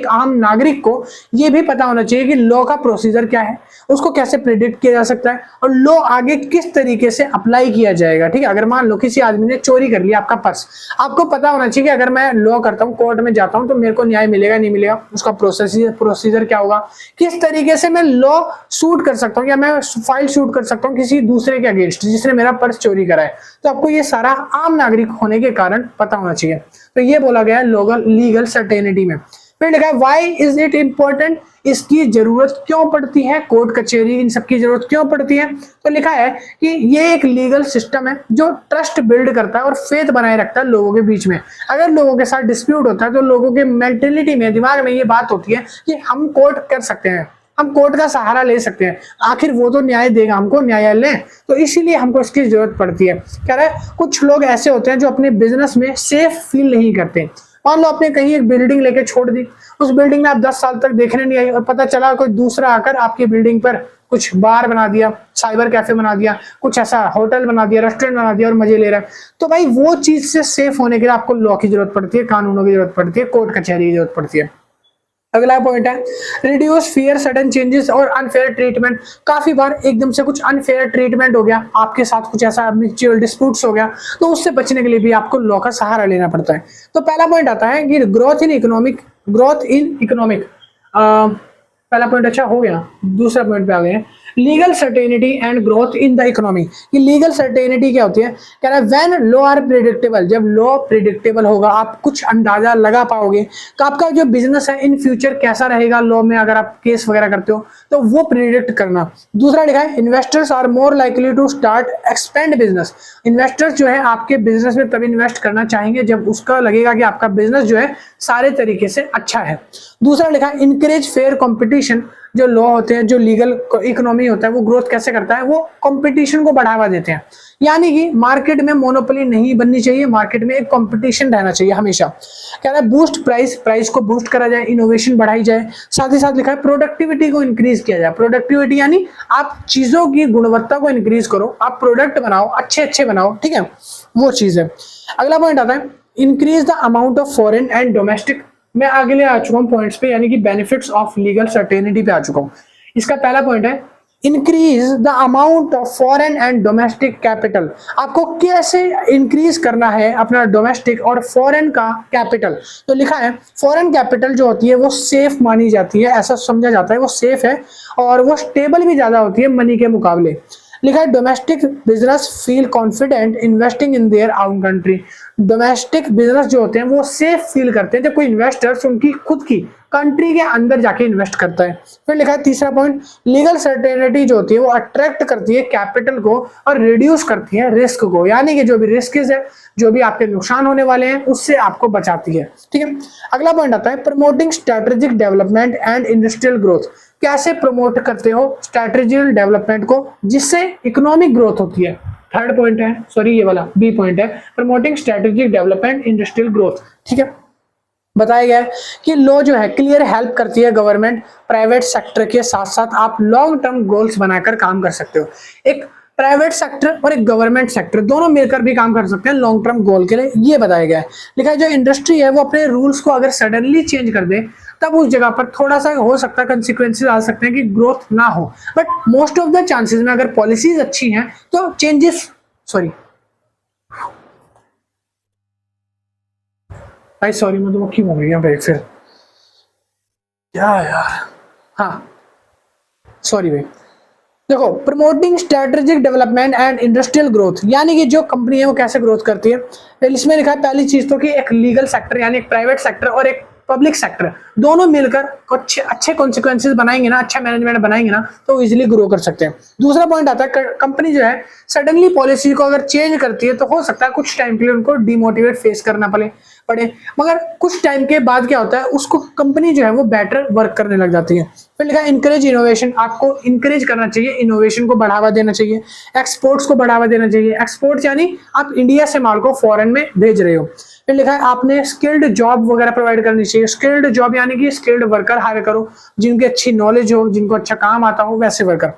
आम नागरिक को यह भी पता होना चाहिए कि लॉ का प्रोसीजर क्या है, उसको कैसे प्रिडिक्ट किया जा सकता है और लॉ आगे किस तरीके से अप्लाई किया जाएगा। ठीक है, अगर मान लो किसी आदमी ने चोरी कर लिया आपका पर्स, आपको पता होना चाहिए कि अगर मैं लॉ करता हूँ, कोर्ट में जाता हूँ तो मेरे को न्याय मिलेगा नहीं मिलेगा, उसका प्रोसीजर क्या होगा, किस तरीके से मैं लॉ शूट कर सकता हूँ या मैं फाइल शूट कर सकता हूँ किसी दूसरे के अगेंस्ट जिसने मेरा पर्स चोरी करा है। तो आपको ये सारा आम नागरिक होने के कारण पता होना चाहिए। तो ये बोला गया है लीगल सर्टेनिटी में। फिर लिखा है व्हाई इज इट इंपॉर्टेंट, इसकी जरूरत क्यों पड़ती है, कोर्ट कचहरी इन सब की जरूरत क्यों पड़ती है। तो लिखा है कि ये एक लीगल सिस्टम है जो ट्रस्ट बिल्ड करता है और फेथ बनाए रखता है लोगों के बीच में। अगर लोगों के साथ डिस्प्यूट होता है तो लोगों के मेंटेलिटी में, दिमाग में ये बात होती है कि हम कोर्ट कर सकते हैं, हम कोर्ट का सहारा ले सकते हैं, आखिर वो तो न्याय देगा हमको, न्यायालय, तो इसीलिए हमको इसकी जरूरत पड़ती है। कह रहा है कुछ लोग ऐसे होते हैं जो अपने बिजनेस में सेफ फील नहीं करते। मान लो आपने कहीं एक बिल्डिंग लेके छोड़ दी, उस बिल्डिंग में आप 10 साल तक देखने नहीं आई और पता चला कोई दूसरा आकर आपकी बिल्डिंग पर कुछ बार बना दिया, साइबर कैफे बना दिया, कुछ ऐसा होटल बना दिया, रेस्टोरेंट बना दिया और मजे ले रहा है। तो भाई वो चीज से सेफ होने के लिए आपको लॉ की जरूरत पड़ती है, कानूनों की जरूरत पड़ती है, कोर्ट कचहरी की जरूरत पड़ती है। अगला पॉइंट है रिड्यूस फियर सडन चेंजेस और अनफेयर ट्रीटमेंट। काफी बार एकदम से कुछ अनफेयर ट्रीटमेंट हो गया, आपके साथ कुछ ऐसा म्यूचुअल डिस्प्यूट्स हो गया, तो उससे बचने के लिए भी आपको लॉ का सहारा लेना पड़ता है। तो पहला पॉइंट आता है कि ग्रोथ इन इकोनॉमिक। पहला पॉइंट अच्छा हो गया, दूसरा पॉइंट पे आ गए हैं legal certainty and growth in the economy. कि लीगल सर्टेनिटी क्या होती है? कह रहा है व्हेन लॉ आर प्रिडिक्टेबल, जब लॉ प्रिडिक्टेबल होगा, आप कुछ अंदाजा लगा पाओगे तो आपका जो बिजनेस है इन फ्यूचर कैसा रहेगा लॉ में, अगर आप केस वगैरह करते हो तो वो प्रिडिक्ट करना। दूसरा लिखा है investors are more likely to start expand business. Investors जो है आपके बिजनेस में तब इन्वेस्ट करना चाहेंगे जब उसका लगेगा कि आपका बिजनेस जो है सारे तरीके से अच्छा है। दूसरा लिखा है इनकरेज फेयर कॉम्पिटिशन। जो लॉ होते हैं, जो लीगल इकोनॉमी होता है, वो ग्रोथ कैसे करता है? वो कंपटीशन को बढ़ावा देते हैं, यानी कि मार्केट में मोनोपोली नहीं बननी चाहिए, मार्केट में एक कंपटीशन रहना चाहिए हमेशा। कह रहा है बूस्ट प्राइस को बूस्ट करा जाए, इनोवेशन बढ़ाई जाए। साथ ही साथ लिखा है प्रोडक्टिविटी को इंक्रीज किया जाए। प्रोडक्टिविटी यानी आप चीजों की गुणवत्ता को इंक्रीज करो, आप प्रोडक्ट बनाओ, अच्छे बनाओ, ठीक है, वो चीज है। अगला पॉइंट आता है increase the amount of foreign and domestic. मैं आगे ले आ चुका हूं पॉइंट्स पे, यानी कि बेनिफिट्स ऑफ लीगल सर्टेनिटी पे आ चुका हूं। इसका पहला पॉइंट है increase the amount of foreign and domestic capital. आपको कैसे इंक्रीज करना है अपना डोमेस्टिक और फॉरेन का कैपिटल। तो लिखा है फॉरेन कैपिटल जो होती है वो सेफ मानी जाती है, ऐसा समझा जाता है, वो सेफ है और वो स्टेबल भी ज्यादा होती है मनी के मुकाबले। लिखा है domestic business feel confident investing in their आउन कंट्री। डोमेस्टिक बिजनेस जो होते हैं वो सेफ फील करते हैं जब कोई इन्वेस्टर्स उनकी खुद की कंट्री के अंदर जाके इन्वेस्ट करता है। फिर लिखा है तीसरा पॉइंट लीगल सर्टेनिटी जो होती है वो अट्रैक्ट करती है कैपिटल को और रिड्यूस करती है रिस्क को, यानी कि जो भी रिस्क है, जो भी आपके नुकसान होने वाले हैं उससे आपको बचाती है। ठीक है, अगला पॉइंट आता है promoting strategic development and industrial growth. कैसे प्रमोट करते हो स्ट्रेटेजिक डेवलपमेंट को जिससे इकोनॉमिक ग्रोथ होती है। थर्ड पॉइंट है, सॉरी ये वाला बी पॉइंट है, promoting strategic development industrial growth. ठीक है, बताया गया है कि लॉ जो है क्लियर हेल्प करती है गवर्नमेंट प्राइवेट सेक्टर के साथ साथ आप लॉन्ग टर्म गोल्स बनाकर काम कर सकते हो। एक प्राइवेट सेक्टर और एक गवर्नमेंट सेक्टर दोनों मिलकर भी काम कर सकते हैं लॉन्ग टर्म गोल के लिए, ये बताया गया है। लिखा है जो इंडस्ट्री है वो अपने रूल्स को अगर सडनली चेंज कर दे तब उस जगह पर थोड़ा सा हो सकता है कंसिक्वेंसेस आ सकते हैं कि ग्रोथ ना हो, but most of the chances में अगर पॉलिसीज अच्छी हैं तो चेंजेस, सॉरी भाई सॉरी मैं तो मक्खी हो गई भाई फिर क्या यार, हाँ सॉरी भाई। देखो promoting strategic development and industrial growth, यानी कि जो कंपनी है वो कैसे ग्रोथ करती है। इसमें लिखा है पहली चीज तो कि एक लीगल सेक्टर यानी एक प्राइवेट सेक्टर और एक पब्लिक सेक्टर दोनों मिलकर कुछ अच्छे कॉन्सिक्वेंसेस बनाएंगे ना, अच्छा मैनेजमेंट बनाएंगे ना तो इजीली ग्रो कर सकते हैं। दूसरा पॉइंट आता है कंपनी जो है सडनली पॉलिसी को अगर चेंज करती है तो हो सकता है कुछ टाइम के लिए उनको डिमोटिवेट फेस करना पड़े, पड़े, मगर कुछ टाइम के बाद क्या होता है, उसको कंपनी जो है वो बेटर वर्क करने लग जाती है। फिर लिखा है इनकरेज इनोवेशन, आपको इनकरेज करना चाहिए, इनोवेशन को बढ़ावा देना चाहिए, एक्सपोर्ट्स को बढ़ावा देना चाहिए। एक्सपोर्ट्स यानी आप इंडिया से माल को फॉरेन में भेज रहे हो। फिर लिखा है आपने स्किल्ड जॉब वगैरह प्रोवाइड करनी चाहिए। स्किल्ड जॉब यानी कि स्किल्ड वर्कर हायर करो, जिनकी अच्छी नॉलेज हो, जिनको अच्छा काम आता हो, वैसे वर्कर।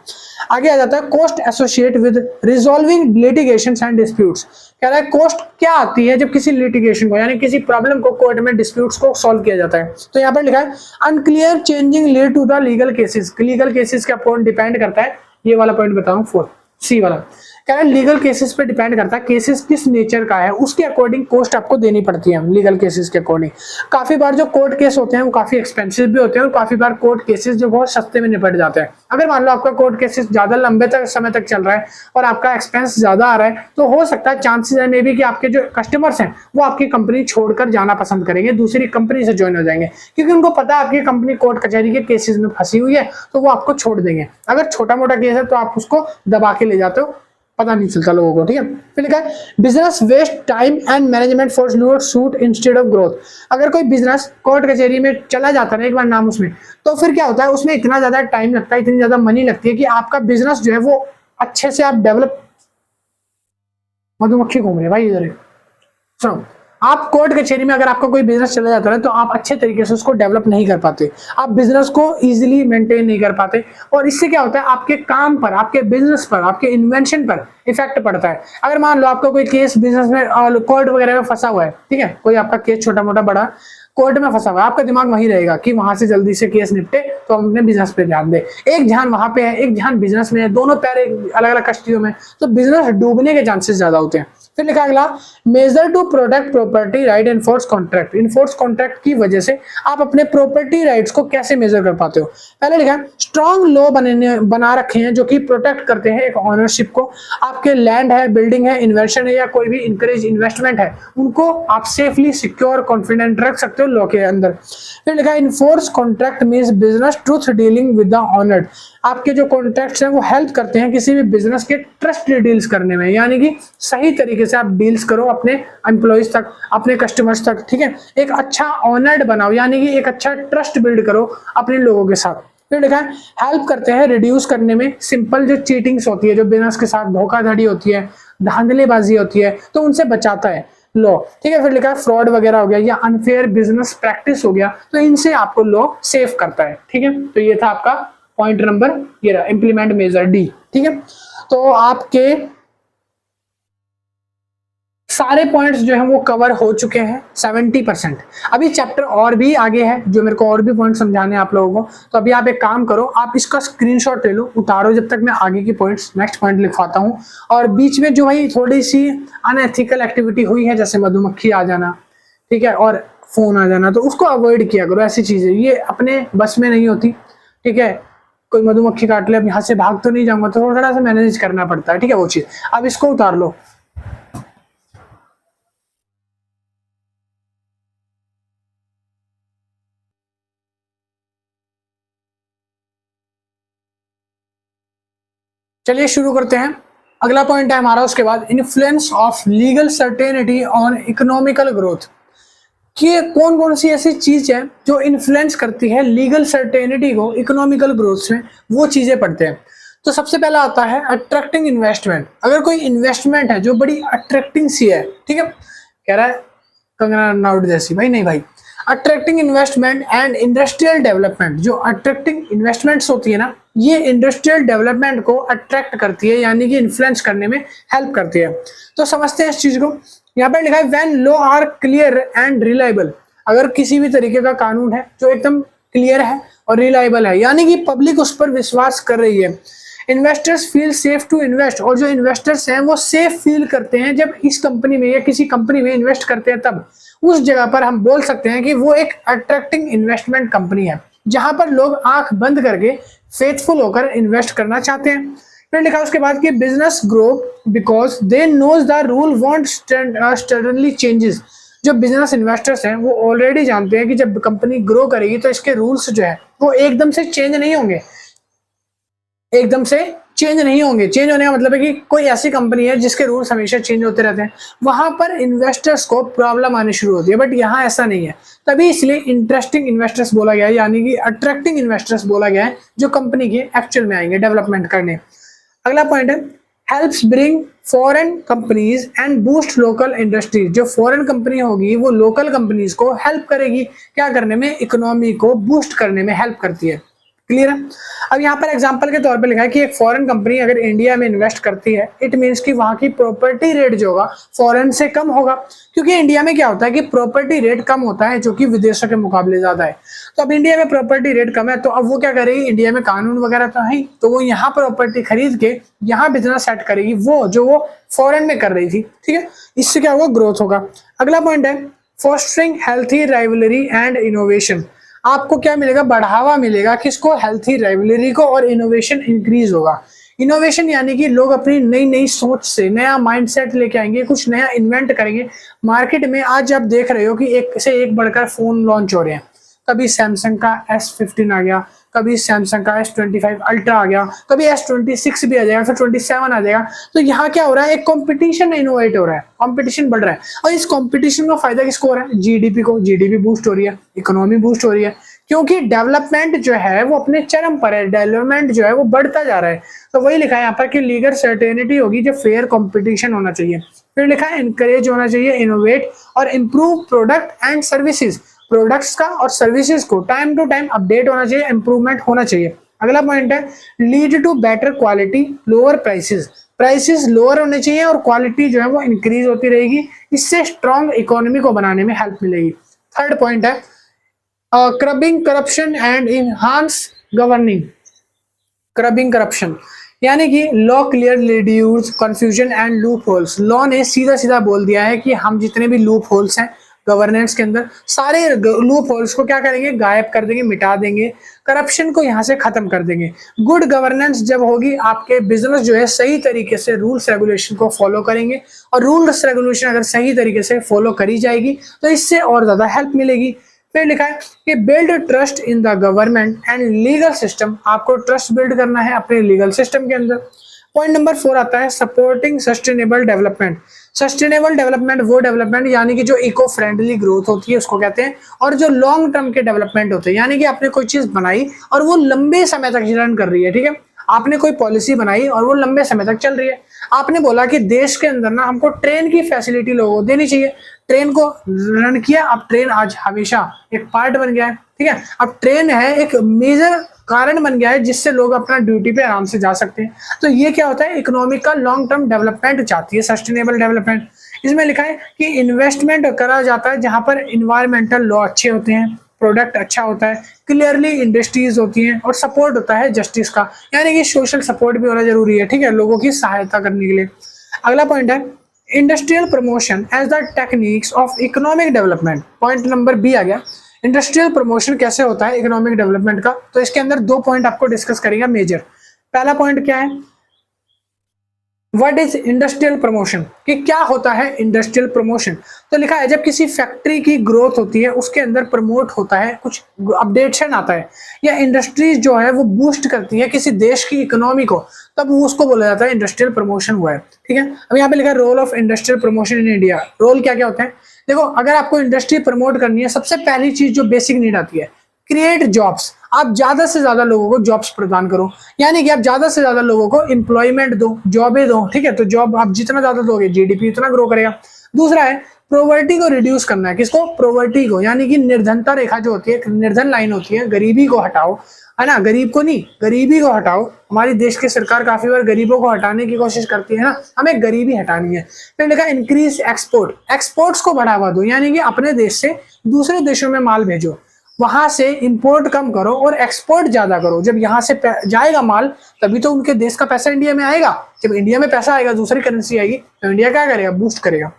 आगे आ जाता है cost associate with resolving litigations and disputes. कह रहा है कॉस्ट क्या आती है जब किसी लिटिगेशन को यानी किसी प्रॉब्लम को कोर्ट में डिस्प्यूट्स को सॉल्व किया जाता है। तो यहाँ पर लिखा है unclear changing lead to the legal cases. Legal cases का पॉइंट डिपेंड करता है, ये वाला पॉइंट बताऊं 4 सी वाला। कह रहा है लीगल केसेस पे डिपेंड करता है, केसेस किस नेचर का है उसके अकॉर्डिंग कॉस्ट आपको देनी पड़ती है लीगल केसेस के अकॉर्डिंग। काफी बार जो कोर्ट केस होते हैं वो काफी एक्सपेंसिव भी होते हैं और काफी बार कोर्ट केसेस जो बहुत सस्ते में निपट जाते हैं। अगर मान लो आपका कोर्ट केसेस ज्यादा लंबे तक समय तक चल रहा है और आपका एक्सपेंस ज्यादा आ रहा है, तो हो सकता है चांसेस है मे बी कि आपके जो कस्टमर्स हैं वो आपकी कंपनी छोड़कर जाना पसंद करेंगे, दूसरी कंपनी से ज्वाइन हो जाएंगे, क्योंकि उनको पता है आपकी कंपनी कोर्ट कचहरी के केसेस में फंसी हुई है, तो वो आपको छोड़ देंगे। अगर छोटा मोटा केस है तो आप उसको दबा के ले जाते हो, पता नहीं चलता लोगों को, ठीक है। फिर लिखा है business waste time and management for lawsuit instead of growth. अगर कोई बिजनेस कोर्ट कचहरी में चला जाता है ना एक बार नाम उसमें, तो फिर क्या होता है उसमें इतना ज्यादा टाइम लगता है, इतनी ज्यादा मनी लगती है कि आपका बिजनेस जो है वो अच्छे से आप डेवलप। मधुमक्खी घूम रही है भाई इधर, सुनो। आप कोर्ट कचहरी में अगर आपका कोई बिजनेस चला जाता है तो आप अच्छे तरीके से उसको डेवलप नहीं कर पाते, आप बिजनेस को इजीली मेंटेन नहीं कर पाते, और इससे क्या होता है आपके काम पर, आपके बिजनेस पर, आपके इन्वेंशन पर इफेक्ट पड़ता है। अगर मान लो आपका कोई केस बिजनेस में कोर्ट वगैरह में फंसा हुआ है, ठीक है, कोई आपका केस छोटा मोटा बड़ा कोर्ट में फंसा हुआ है, आपका दिमाग वहीं रहेगा कि वहां से जल्दी से केस निपटे तो हम अपने बिजनेस पे ध्यान दें। एक ध्यान वहां पे है, एक ध्यान बिजनेस में है, दोनों पैर अलग अलग कश्तियों में, तो बिजनेस डूबने के चांसेस ज्यादा होते हैं। फिर लिखा अगला measure to protect property right enforce contract. Enforce contract की वजह से आप अपने प्रॉपर्टी राइट्स को कैसे मेजर कर पाते हो। पहले लिखा है स्ट्रॉन्ग लॉ बना रखे हैं जो कि प्रोटेक्ट करते हैं एक ऑनरशिप को। आपके लैंड है, बिल्डिंग है, इन्वेंशन है या कोई भी इनकरेज इन्वेस्टमेंट है, उनको आप सेफली सिक्योर कॉन्फिडेंट रख सकते हो लॉ के अंदर। फिर लिखा है enforce contract means business truth dealing with the honoured. आपके जो कॉन्ट्रैक्ट्स हैं वो हेल्प करते हैं किसी भी बिजनेस के ट्रस्ट डील्स करने में, यानी कि सही तरीके से आप डील्स करो अपने एम्प्लॉइज तक, अपने कस्टमर्स तक, ठीक है। एक अच्छा ऑनर्ड बनाओ, यानी कि एक अच्छा ट्रस्ट बिल्ड करो अपने लोगों के साथ। फिर लिखा है हेल्प करते हैं रिड्यूस करने में सिंपल जो चीटिंग्स होती है, जो बिजनेस के साथ धोखाधड़ी होती है, धांधलीबाजी होती है, तो उनसे बचाता है लॉ, ठीक है। फिर लिखा है फ्रॉड वगैरह हो गया या अनफेयर बिजनेस प्रैक्टिस हो गया, तो इनसे आपको लॉ सेव करता है, ठीक है। तो ये था आपका पॉइंट नंबर, ये रहा इंप्लीमेंट मेजर डी, ठीक है। तो आपके सारे पॉइंट्स जो हैं वो कवर हो चुके हैं 70%। अभी चैप्टर और भी आगे है जो मेरे को और भी पॉइंट समझाने हैं आप लोगों को। तो अभी आप एक काम करो, आप इसका स्क्रीनशॉट ले लो, उतारो, जब तक मैं आगे की पॉइंट्स नेक्स्ट पॉइंट लिखवाता हूँ। और बीच में जो भाई थोड़ी सी अनएथिकल एक्टिविटी हुई है, जैसे मधुमक्खी आ जाना, ठीक है, और फोन आ जाना, तो उसको अवॉइड किया करो। ऐसी चीजें ये अपने बस में नहीं होती, ठीक है। कोई मधुमक्खी काट ले, अब यहाँ से भाग तो नहीं जाऊंगा, तो थोड़ा सा मैनेज करना पड़ता है, ठीक है, वो चीज। अब इसको उतार लो। चलिए शुरू करते हैं। अगला पॉइंट है हमारा उसके बाद influence of legal certainty on economical growth. कि कौन कौन सी ऐसी चीज है जो इन्फ्लुएंस करती है लीगल सर्टेनिटी को इकोनॉमिकल ग्रोथ में, वो चीजें पढ़ते हैं। तो सबसे पहला आता है अट्रैक्टिंग इन्वेस्टमेंट। अगर कोई इन्वेस्टमेंट है जो बड़ी अट्रैक्टिंग सी है, ठीक है, कह रहा है कंगना रनौत जैसी, भाई नहीं भाई, attracting investment and industrial development. जो अट्रैक्टिंग इन्वेस्टमेंट्स होती है ना, ये इंडस्ट्रियल डेवलपमेंट को अट्रैक्ट करती है, यानी कि इन्फ्लुएंस करने में हेल्प करती है। तो समझते हैं इस चीज को। यहाँ पर लिखा है when law are clear and reliable. अगर किसी भी तरीके का कानून है जो एकदम क्लियर है और रिलायबल है, यानी कि पब्लिक उस पर विश्वास कर रही है, investors feel safe to invest, और जो इन्वेस्टर्स हैं वो सेफ फील करते हैं जब इस कंपनी में या किसी कंपनी में इन्वेस्ट करते हैं, तब उस जगह पर हम बोल सकते हैं कि वो एक अट्रैक्टिंग इन्वेस्टमेंट कंपनी है, जहां पर लोग आंख बंद करके फेथफुल होकर इन्वेस्ट करना चाहते हैं। फिर लिखा उसके बाद कि business grow because they know the rule won't suddenly changes. जो बिजनेस इन्वेस्टर्स हैं वो ऑलरेडी जानते हैं कि जब कंपनी ग्रो करेगी तो इसके रूल्स जो है वो एकदम से चेंज नहीं होंगे, एकदम से चेंज नहीं होंगे। चेंज होने का मतलब है कि कोई ऐसी कंपनी है जिसके रूल्स हमेशा चेंज होते रहते हैं, वहां पर इन्वेस्टर्स को प्रॉब्लम आनी शुरू होती है, बट यहाँ ऐसा नहीं है। तभी इसलिए इंटरेस्टिंग इन्वेस्टर्स बोला गया है, यानी कि अट्रैक्टिंग इन्वेस्टर्स बोला गया है, जो कंपनी के एक्चुअल में आएंगे डेवलपमेंट करने। अगला पॉइंट है helps bring foreign companies and boost local industries. जो फॉरेन कंपनी होगी वो लोकल कंपनीज को हेल्प करेगी, क्या करने में, इकोनॉमी को बूस्ट करने में हेल्प करती है। क्लियर है। अब यहाँ पर एग्जांपल के तौर पे लिखा है कि एक फॉरेन कंपनी अगर इंडिया में इन्वेस्ट करती है, इट मींस कि वहां की प्रॉपर्टी रेट जो होगा फॉरेन से कम होगा, क्योंकि इंडिया में क्या होता है कि प्रॉपर्टी रेट कम होता है जो कि विदेशों के मुकाबले ज्यादा है। तो अब इंडिया में प्रॉपर्टी रेट कम है, तो अब वो क्या करेगी, इंडिया में कानून वगैरह तो है, तो वो यहाँ प्रॉपर्टी खरीद के यहाँ बिजनेस सेट करेगी, वो जो वो फॉरेन में कर रही थी। ठीक है, इससे क्या होगा, ग्रोथ होगा। अगला पॉइंट है fostering healthy rivalry and innovation. आपको क्या मिलेगा, बढ़ावा मिलेगा किसको, हेल्थी राइवलरी को, और इनोवेशन इंक्रीज होगा। इनोवेशन यानी कि लोग अपनी नई नई सोच से नया माइंडसेट लेके आएंगे, कुछ नया इन्वेंट करेंगे। मार्केट में आज आप देख रहे हो कि एक से एक बढ़कर फोन लॉन्च हो रहे हैं। कभी सैमसंग का S15 आ गया, कभी सैमसंग का S25 अल्ट्रा आ गया, कभी S26 भी आ जाएगा, फिर 27 आ जाएगा। तो यहाँ क्या हो रहा है, एक कंपटीशन इनोवेट हो रहा है, कंपटीशन बढ़ रहा है, और इस कंपटीशन का फायदा किसको हो रहा है, जीडीपी को। जीडीपी बूस्ट हो रही है, इकोनॉमी बूस्ट हो रही है, क्योंकि डेवलपमेंट जो है वो अपने चरम पर है, डेवलपमेंट जो है वो बढ़ता जा रहा है। तो वही लिखा है यहाँ पर कि लीगल सर्टेनिटी होगी, जो फेयर कंपटीशन होना चाहिए। फिर लिखा है इनकरेज होना चाहिए इनोवेट और improve product and services. Products का और सर्विसेज को टाइम टू टाइम अपडेट होना चाहिए, इंप्रूवमेंट होना चाहिए। अगला पॉइंट है lead to better quality lower prices. Prices lower होने चाहिए और क्वालिटी जो है वो इंक्रीज होती रहेगी, इससे स्ट्रॉन्ग इकोनॉमी को बनाने में हेल्प मिलेगी। थर्ड पॉइंट है curbing corruption and enhance governing. Curbing corruption यानी कि law clear reduce confusion and loop holes. Law ने सीधा सीधा बोल दिया है कि हम जितने भी लूप होल्स हैं गवर्नेंस के अंदर, सारे लूप होल्स को क्या करेंगे, गायब कर देंगे, मिटा देंगे, करप्शन को यहाँ से खत्म कर देंगे। गुड गवर्नेंस जब होगी, आपके बिजनेस जो है सही तरीके से रूल्स रेगुलेशन को फॉलो करेंगे, और रूल्स रेगुलेशन अगर सही तरीके से फॉलो करी जाएगी तो इससे और ज्यादा हेल्प मिलेगी। फिर लिखा है कि build trust in the government and legal system. आपको ट्रस्ट बिल्ड करना है अपने लीगल सिस्टम के अंदर। पॉइंट नंबर 4 आता है supporting sustainable development. Sustainable development वो डेवलपमेंट यानी कि जो इको फ्रेंडली ग्रोथ होती है उसको कहते हैं, और जो लॉन्ग टर्म के डेवलपमेंट होते हैं यानी कि आपने कोई चीज बनाई और वो लंबे समय तक रन कर रही है। ठीक है, आपने कोई पॉलिसी बनाई और वो लंबे समय तक चल रही है। आपने बोला कि देश के अंदर ना हमको ट्रेन की फैसिलिटी लोगों को देनी चाहिए, ट्रेन को रन किया, अब ट्रेन आज हमेशा एक पार्ट बन गया है। ठीक है, अब ट्रेन है एक मेजर कारण बन गया है जिससे लोग अपना ड्यूटी पे आराम से जा सकते हैं। तो ये क्या होता है, इकोनॉमिक का लॉन्ग टर्म डेवलपमेंट चाहती है सस्टेनेबल डेवलपमेंट। इसमें लिखा है कि इन्वेस्टमेंट करा जाता है जहां पर इन्वायरमेंटल लॉ अच्छे होते हैं, प्रोडक्ट अच्छा होता है, क्लियरली इंडस्ट्रीज होती हैं, और सपोर्ट होता है जस्टिस का, यानी कि सोशल सपोर्ट भी होना जरूरी है। ठीक है, लोगों की सहायता करने के लिए। अगला पॉइंट है industrial promotion as the techniques of economic development. Point number B आ गया, इंडस्ट्रियल प्रमोशन कैसे होता है इकोनॉमिक डेवलपमेंट का। तो इसके अंदर 2 पॉइंट आपको डिस्कस करेगा मेजर। पहला पॉइंट क्या है, व्हाट इज इंडस्ट्रियल प्रमोशन, कि क्या होता है इंडस्ट्रियल प्रमोशन। तो लिखा है जब किसी फैक्ट्री की ग्रोथ होती है उसके अंदर प्रमोट होता है, कुछ अपडेशन आता है, या इंडस्ट्रीज जो है वो बूस्ट करती है किसी देश की इकोनॉमी को, तब वो उसको बोला जाता है इंडस्ट्रियल प्रमोशन हुआ है। ठीक है, अब यहाँ पे लिखा है role of industrial promotion in India. Role क्या क्या होते हैं, देखो अगर आपको इंडस्ट्री प्रमोट करनी है, सबसे पहली चीज जो बेसिक नीड आती है, क्रिएट जॉब्स। आप ज्यादा से ज्यादा लोगों को जॉब्स प्रदान करो, यानी कि आप ज्यादा से ज्यादा लोगों को एम्प्लॉयमेंट दो, जॉबें दो। ठीक है, तो जॉब आप जितना ज्यादा दोगे जीडीपी उतना ग्रो करेगा। दूसरा है प्रोवर्टी को रिड्यूस करना है, किसको, प्रोवर्टी को, यानी कि निर्धनता रेखा जो होती है, निर्धन लाइन होती है, गरीबी को हटाओ, है ना, गरीब को नहीं, गरीबी को हटाओ। हमारी देश की सरकार काफी बार गरीबों को हटाने की कोशिश करती है ना, हमें गरीबी हटानी है। फिर लिखा इंक्रीज एक्सपोर्ट, एक्सपोर्ट्स को बढ़ावा दो, यानी कि अपने देश से दूसरे देशों में माल भेजो, वहां से इंपोर्ट कम करो और एक्सपोर्ट ज्यादा करो। जब यहाँ से जाएगा माल तभी तो उनके देश का पैसा इंडिया में आएगा, जब इंडिया में पैसा आएगा दूसरी करेंसी आएगी तो इंडिया क्या करेगा, बूस्ट करेगा।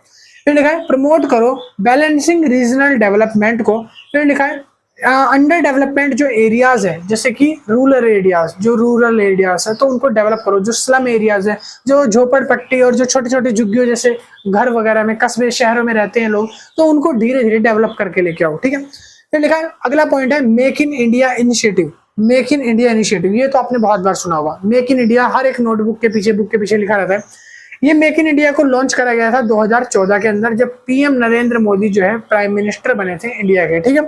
फिर लिखा है प्रमोट करो बैलेंसिंग रीजनल डेवलपमेंट को। फिर लिखा है अंडर डेवलपमेंट जो एरियाज है, जैसे कि रूरल एरियाज, जो रूरल एरियाज है तो उनको डेवलप करो। जो स्लम एरियाज है, जो झोपड़पट्टी और जो छोटे छोटे झुग्गियों जैसे घर वगैरह में, कस्बे शहरों में रहते हैं लोग, तो उनको धीरे धीरे डेवलप करके लेके आओ। ठीक है, फिर लिखा है अगला पॉइंट है make in India initiative. Make in India initiative, ये तो आपने बहुत बार सुना होगा। मेक इन इंडिया हर एक नोटबुक के पीछे, बुक के पीछे लिखा रहता है। ये मेक इन इंडिया को लॉन्च करा गया था 2014 के अंदर, जब पीएम नरेंद्र मोदी जो है प्राइम मिनिस्टर बने थे इंडिया के, ठीक है।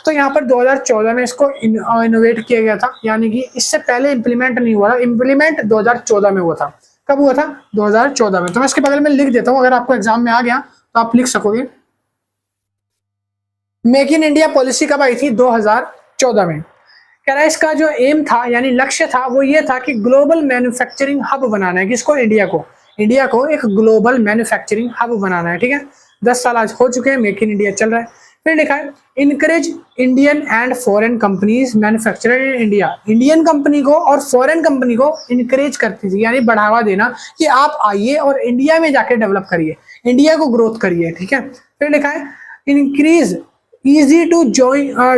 तो यहाँ पर 2014 में इसको इनोवेट किया गया था, यानी कि इससे पहले इंप्लीमेंट नहीं हुआ था, इंप्लीमेंट 2014 में हुआ था। कब हुआ था? 2014 में। तो मैं इसके बगल में लिख देता हूँ, अगर आपको एग्जाम में आ गया तो आप लिख सकोगे। मेक इन इंडिया पॉलिसी कब आई थी? 2014 में। कह रहा है इसका जो एम था यानी लक्ष्य था वो ये था कि ग्लोबल मैन्युफैक्चरिंग हब बनाना है। किसको? इंडिया को एक ग्लोबल मैन्युफैक्चरिंग हब बनाना है, ठीक है। 10 साल आज हो चुके हैं, मेक इन इंडिया चल रहा है। फिर लिखा है encourage Indian and foreign companies manufacture in India. Indian company को और फॉरेन कंपनी को इनकरेज करती थी, यानी बढ़ावा देना कि आप आइए और इंडिया में जाके डेवलप करिए, इंडिया को ग्रोथ करिए, ठीक है। फिर लिखा है increase easy to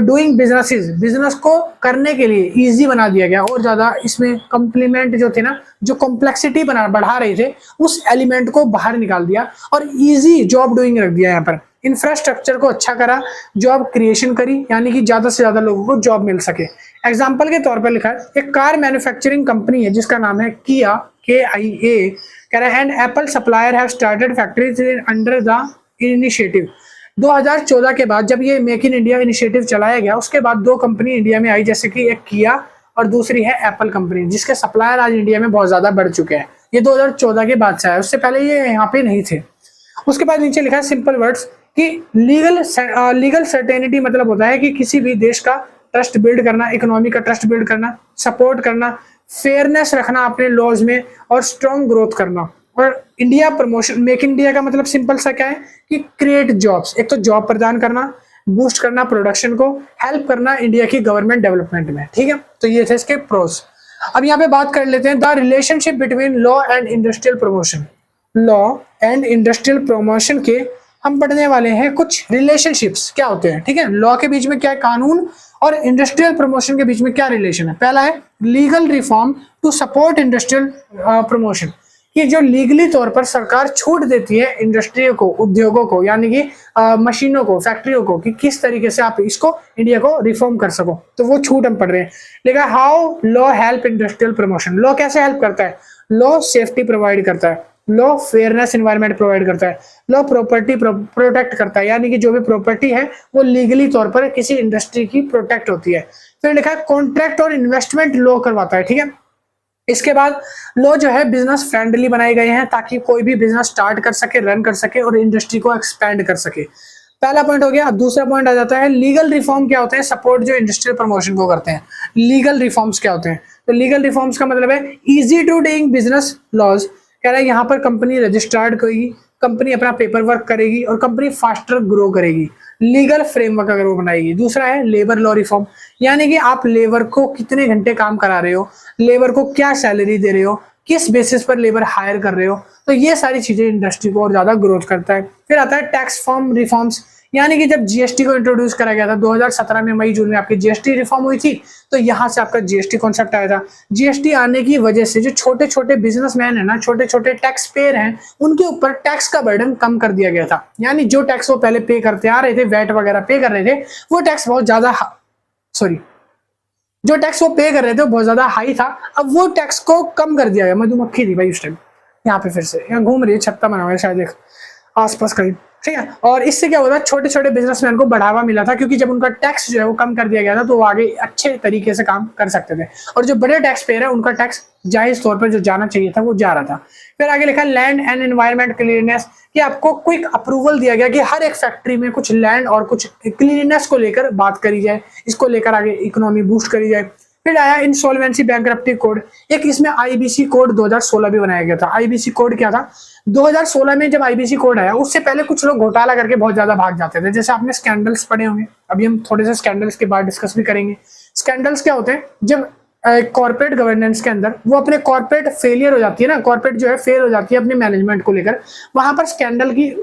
doing businesses, business को करने के लिए इजी बना दिया गया, और ज्यादा इसमें कॉम्प्लीमेंट जो थे ना, जो कॉम्प्लेक्सिटी बढ़ा रहे थे, उस एलिमेंट को बाहर निकाल दिया और इजी जॉब डूइंग रख दिया यहाँ पर। इंफ्रास्ट्रक्चर को अच्छा करा, जॉब क्रिएशन करी, यानी कि ज्यादा से ज्यादा लोगों को जॉब मिल सके। एग्जाम्पल के तौर पर लिखा है एक कार मैन्युफैक्चरिंग कंपनी है जिसका नाम है किया, KIA, कह रहा है and Apple supplier have started factories under the initiative. 2014 के बाद जब ये मेक इन इंडिया इनिशिएटिव चलाया गया, उसके बाद 2 कंपनी इंडिया में आई, जैसे कि एक किया और दूसरी है एप्पल कंपनी, जिसके सप्लायर आज इंडिया में बहुत ज्यादा बढ़ चुके हैं। ये 2014 के बाद से आया, उससे पहले ये यहाँ पे नहीं थे। उसके बाद नीचे लिखा है सिंपल वर्ड्स कि लीगल सर्टेनिटी मतलब होता है कि किसी भी देश का ट्रस्ट बिल्ड करना, इकोनॉमी का ट्रस्ट बिल्ड करना, सपोर्ट करना, फेयरनेस रखना अपने लॉज में और स्ट्रॉन्ग ग्रोथ करना। और India promotion, make in India का मतलब सिंपल सा क्या है कि क्रिएट जॉब्स, एक तो जॉब प्रदान करना, बूस्ट करना प्रोडक्शन को, हेल्प करना इंडिया की गवर्नमेंट डेवलपमेंट में, ठीक है। तो ये थे इसके प्रोस। अब यहाँ पे बात कर लेते हैं the relationship between law and industrial promotion. Law and industrial promotion के हम पढ़ने वाले हैं कुछ रिलेशनशिप्स क्या होते हैं, ठीक है। लॉ के बीच में क्या है, कानून, और इंडस्ट्रियल प्रमोशन के बीच में क्या रिलेशन है। पहला है legal reform to support industrial promotion, कि जो लीगली तौर पर सरकार छूट देती है इंडस्ट्री को, उद्योगों को, यानी कि मशीनों को, फैक्ट्रियों को, कि किस तरीके से आप इसको इंडिया को रिफॉर्म कर सको, तो वो छूट हम पढ़ रहे हैं। लेकिन how law help industrial promotion, law कैसे हेल्प करता है। लॉ सेफ्टी प्रोवाइड करता है, लॉ फेयरनेस एनवायरनमेंट प्रोवाइड करता है, लॉ प्रॉपर्टी प्रोटेक्ट करता है, यानी कि जो भी प्रॉपर्टी है वो लीगली तौर पर किसी इंडस्ट्री की प्रोटेक्ट होती है। फिर लिखा है कॉन्ट्रैक्ट और इन्वेस्टमेंट लॉ करवाता है, ठीक है। इसके बाद लॉ जो है बिजनेस फ्रेंडली बनाए गए हैं ताकि कोई भी बिजनेस स्टार्ट कर सके, रन कर सके और इंडस्ट्री को एक्सपैंड कर सके। पहला पॉइंट हो गया। दूसरा पॉइंट आ जाता है लीगल रिफॉर्म क्या होते हैं, सपोर्ट जो इंडस्ट्रियल प्रमोशन को करते हैं। लीगल रिफॉर्म्स क्या होते हैं, तो लीगल रिफॉर्म्स का मतलब है easy to doing business laws. कह रहा है यहाँ पर कंपनी रजिस्टर्ड करेगी, कंपनी अपना पेपर वर्क करेगी और कंपनी फास्टर ग्रो करेगी, लीगल फ्रेमवर्क अगर वो बनाएगी। दूसरा है लेबर लॉ रिफॉर्म, यानी कि आप लेबर को कितने घंटे काम करा रहे हो, लेबर को क्या सैलरी दे रहे हो, किस बेसिस पर लेबर हायर कर रहे हो, तो ये सारी चीजें इंडस्ट्री को और ज्यादा ग्रोथ करता है। फिर आता है टैक्स फॉर्म रिफॉर्म्स, यानी कि जब जीएसटी को इंट्रोड्यूस करा गया था 2017 में मई जून में आपकी जीएसटी रिफॉर्म हुई थी, तो यहाँ से आपका जीएसटी कॉन्सेप्ट आया था। जीएसटी आने की वजह से जो छोटे छोटे बिजनेसमैन है ना, छोटे छोटे टैक्स पेयर हैं, उनके ऊपर टैक्स का बर्डन कम कर दिया गया था। यानी जो टैक्स वो पहले पे करते आ रहे थे, वैट वगैरह पे कर रहे थे, वो टैक्स बहुत ज्यादा जो टैक्स वो पे कर रहे थे वो बहुत ज्यादा हाई था। अब वो टैक्स को कम कर दिया गया। मधुमक्खी थी भाई उस टाइम यहाँ पे, फिर से यहाँ घूम रही है, छत्ता बना हुआ है शायद एक आसपास कहीं, ठीक है। और इससे क्या होता है, छोटे छोटे बिजनेसमैन को बढ़ावा मिला था, क्योंकि जब उनका टैक्स जो है वो कम कर दिया गया था तो वो आगे अच्छे तरीके से काम कर सकते थे। और जो बड़े टैक्स पेयर है उनका टैक्स जायज तौर पर जो जाना चाहिए था वो जा रहा था। फिर आगे लिखा लैंड एंड एनवायरमेंट क्लीननेस, कि आपको क्विक अप्रूवल दिया गया कि हर एक फैक्ट्री में कुछ लैंड और कुछ क्लीननेस को लेकर बात करी जाए, इसको लेकर आगे इकोनॉमी बूस्ट करी जाए। फिर आया इंसॉल्वेंसी बैंकरप्टी कोड, एक इसमें आईबीसी कोड 2016 भी बनाया गया था। आईबीसी कोड क्या था, 2016 में जब आईबीसी कोड आया उससे पहले कुछ लोग घोटाला करके बहुत ज्यादा भाग जाते थे, जैसे आपने स्कैंडल्स पढ़े होंगे, अभी हम थोड़े से स्कैंडल्स के बाद डिस्कस भी करेंगे। स्कैंडल्स क्या होते हैं, जब कॉर्पोरेट गवर्नेंस के अंदर वो अपने कॉर्पोरेट फेलियर हो जाती है ना, कॉर्पोरेट जो है फेल हो जाती है अपने मैनेजमेंट को लेकर, वहां पर स्कैंडल की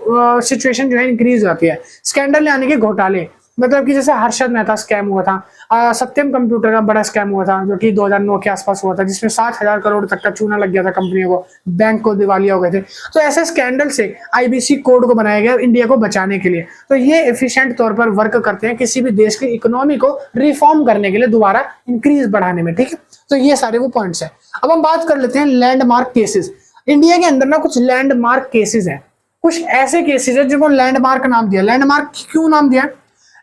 सिचुएशन जो है इंक्रीज हो जाती है। स्कैंडल यानी कि घोटाले, मतलब कि जैसे हर्षद मेहता स्कैम हुआ था, सत्यम कंप्यूटर का बड़ा स्कैम हुआ था जो कि 2009 के आसपास हुआ था, जिसमें 60,000 करोड़ तक का चूना लग गया था कंपनियों को, बैंक को दिवालिया हो गए थे। तो ऐसे स्कैंडल से आईबीसी कोड को बनाया गया इंडिया को बचाने के लिए। तो ये एफिशिएंट तौर पर वर्क करते हैं किसी भी देश की इकोनॉमी को रिफॉर्म करने के लिए, दोबारा इंक्रीज बढ़ाने में, ठीक है। तो ये सारे वो पॉइंट्स है। अब हम बात कर लेते हैं लैंडमार्क केसेस। इंडिया के अंदर ना कुछ लैंडमार्क केसेस हैं, कुछ ऐसे केसेस है जिनको लैंडमार्क नाम दिया। लैंडमार्क क्यों नाम दिया?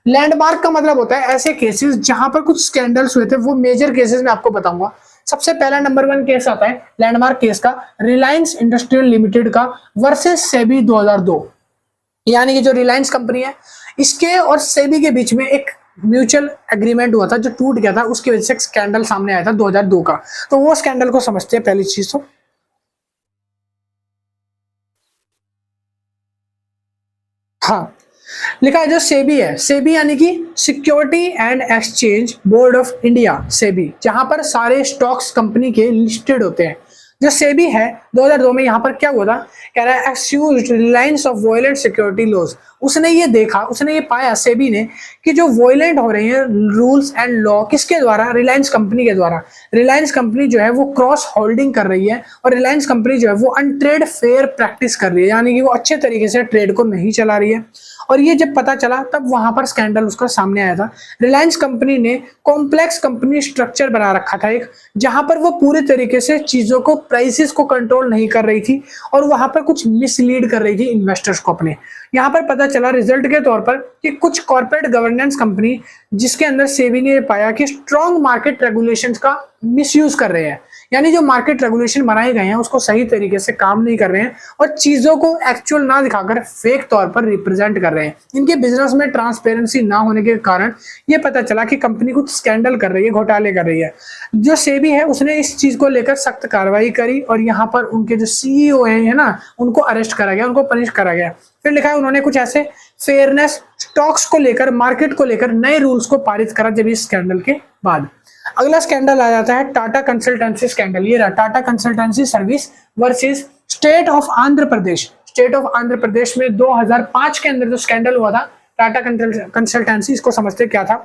लैंडमार्क का मतलब होता है ऐसे केसेस जहां पर कुछ स्कैंडल्स हुए थे, वो मेजर केसेस मैं आपको बताऊंगा। सबसे पहला नंबर 1 केस आता है लैंडमार्क केस का, रिलायंस इंडस्ट्रियल लिमिटेड का वर्सेस सेबी 2002। यानी कि जो रिलायंस कंपनी है, इसके और सेबी के बीच में एक म्यूचुअल एग्रीमेंट हुआ था जो टूट गया था, उसकी वजह से एक स्कैंडल सामने आया था 2002 का। तो वो स्कैंडल को समझते हैं पहली चीज। तो हाँ, लिखा है जो सेबी है, सेबी यानी कि security and exchange board of India, SEBI, जहां पर सारे स्टॉक्स कंपनी के लिस्टेड होते हैं। जो सेबी है 2002 में यहाँ पर क्या हुआ था, कह रहा है excused reliance of violent security laws. उसने ये देखा, उसने ये पाया सेबी ने कि जो वायलेंट हो रहे हैं रूल्स एंड लॉ, किसके द्वारा? रिलायंस कंपनी के द्वारा। रिलायंस कंपनी जो है वो क्रॉस होल्डिंग कर रही है और रिलायंस कंपनी जो है वो अनट्रेड फेयर प्रैक्टिस कर रही है, यानी कि वो अच्छे तरीके से ट्रेड को नहीं चला रही है। और ये जब पता चला तब वहां पर स्कैंडल उसका सामने आया था। रिलायंस कंपनी ने कॉम्प्लेक्स कंपनी स्ट्रक्चर बना रखा था एक, जहां पर वो पूरे तरीके से चीजों को, प्राइसेस को कंट्रोल नहीं कर रही थी और वहां पर कुछ मिसलीड कर रही थी इन्वेस्टर्स को अपने। यहाँ पर पता चला रिजल्ट के तौर पर कि कुछ कॉर्पोरेट गवर्नेंस कंपनी, जिसके अंदर सेबी ने पाया कि स्ट्रॉन्ग मार्केट रेगुलेशंस का मिसयूज कर रहे हैं, यानी जो मार्केट रेगुलेशन बनाए गए हैं उसको सही तरीके से काम नहीं कर रहे हैं और चीजों को एक्चुअल ना दिखाकर फेक तौर पर रिप्रेजेंट कर रहे हैं। इनके बिजनेस में ट्रांसपेरेंसी ना होने के कारण ये पता चला कि कंपनी कुछ स्कैंडल कर रही है, घोटाले कर रही है। जो सेबी है उसने इस चीज को लेकर सख्त कार्रवाई करी और यहाँ पर उनके जो सीईओ है ना, उनको अरेस्ट करा गया, उनको पनिश करा गया। फिर लिखा है उन्होंने कुछ ऐसे फेयरनेस, स्टॉक्स को लेकर, मार्केट को लेकर नए रूल्स को पारित करा जब इस स्कैंडल के बाद। अगला स्कैंडल आ जाता है टाटा कंसल्टेंसी स्कैंडल। ये रहा Tata consultancy service versus state of Andhra Pradesh. State of Andhra Pradesh में 2005 के अंदर जो स्कैंडल हुआ था टाटा कंसल्टेंसी, इसको समझते क्या था।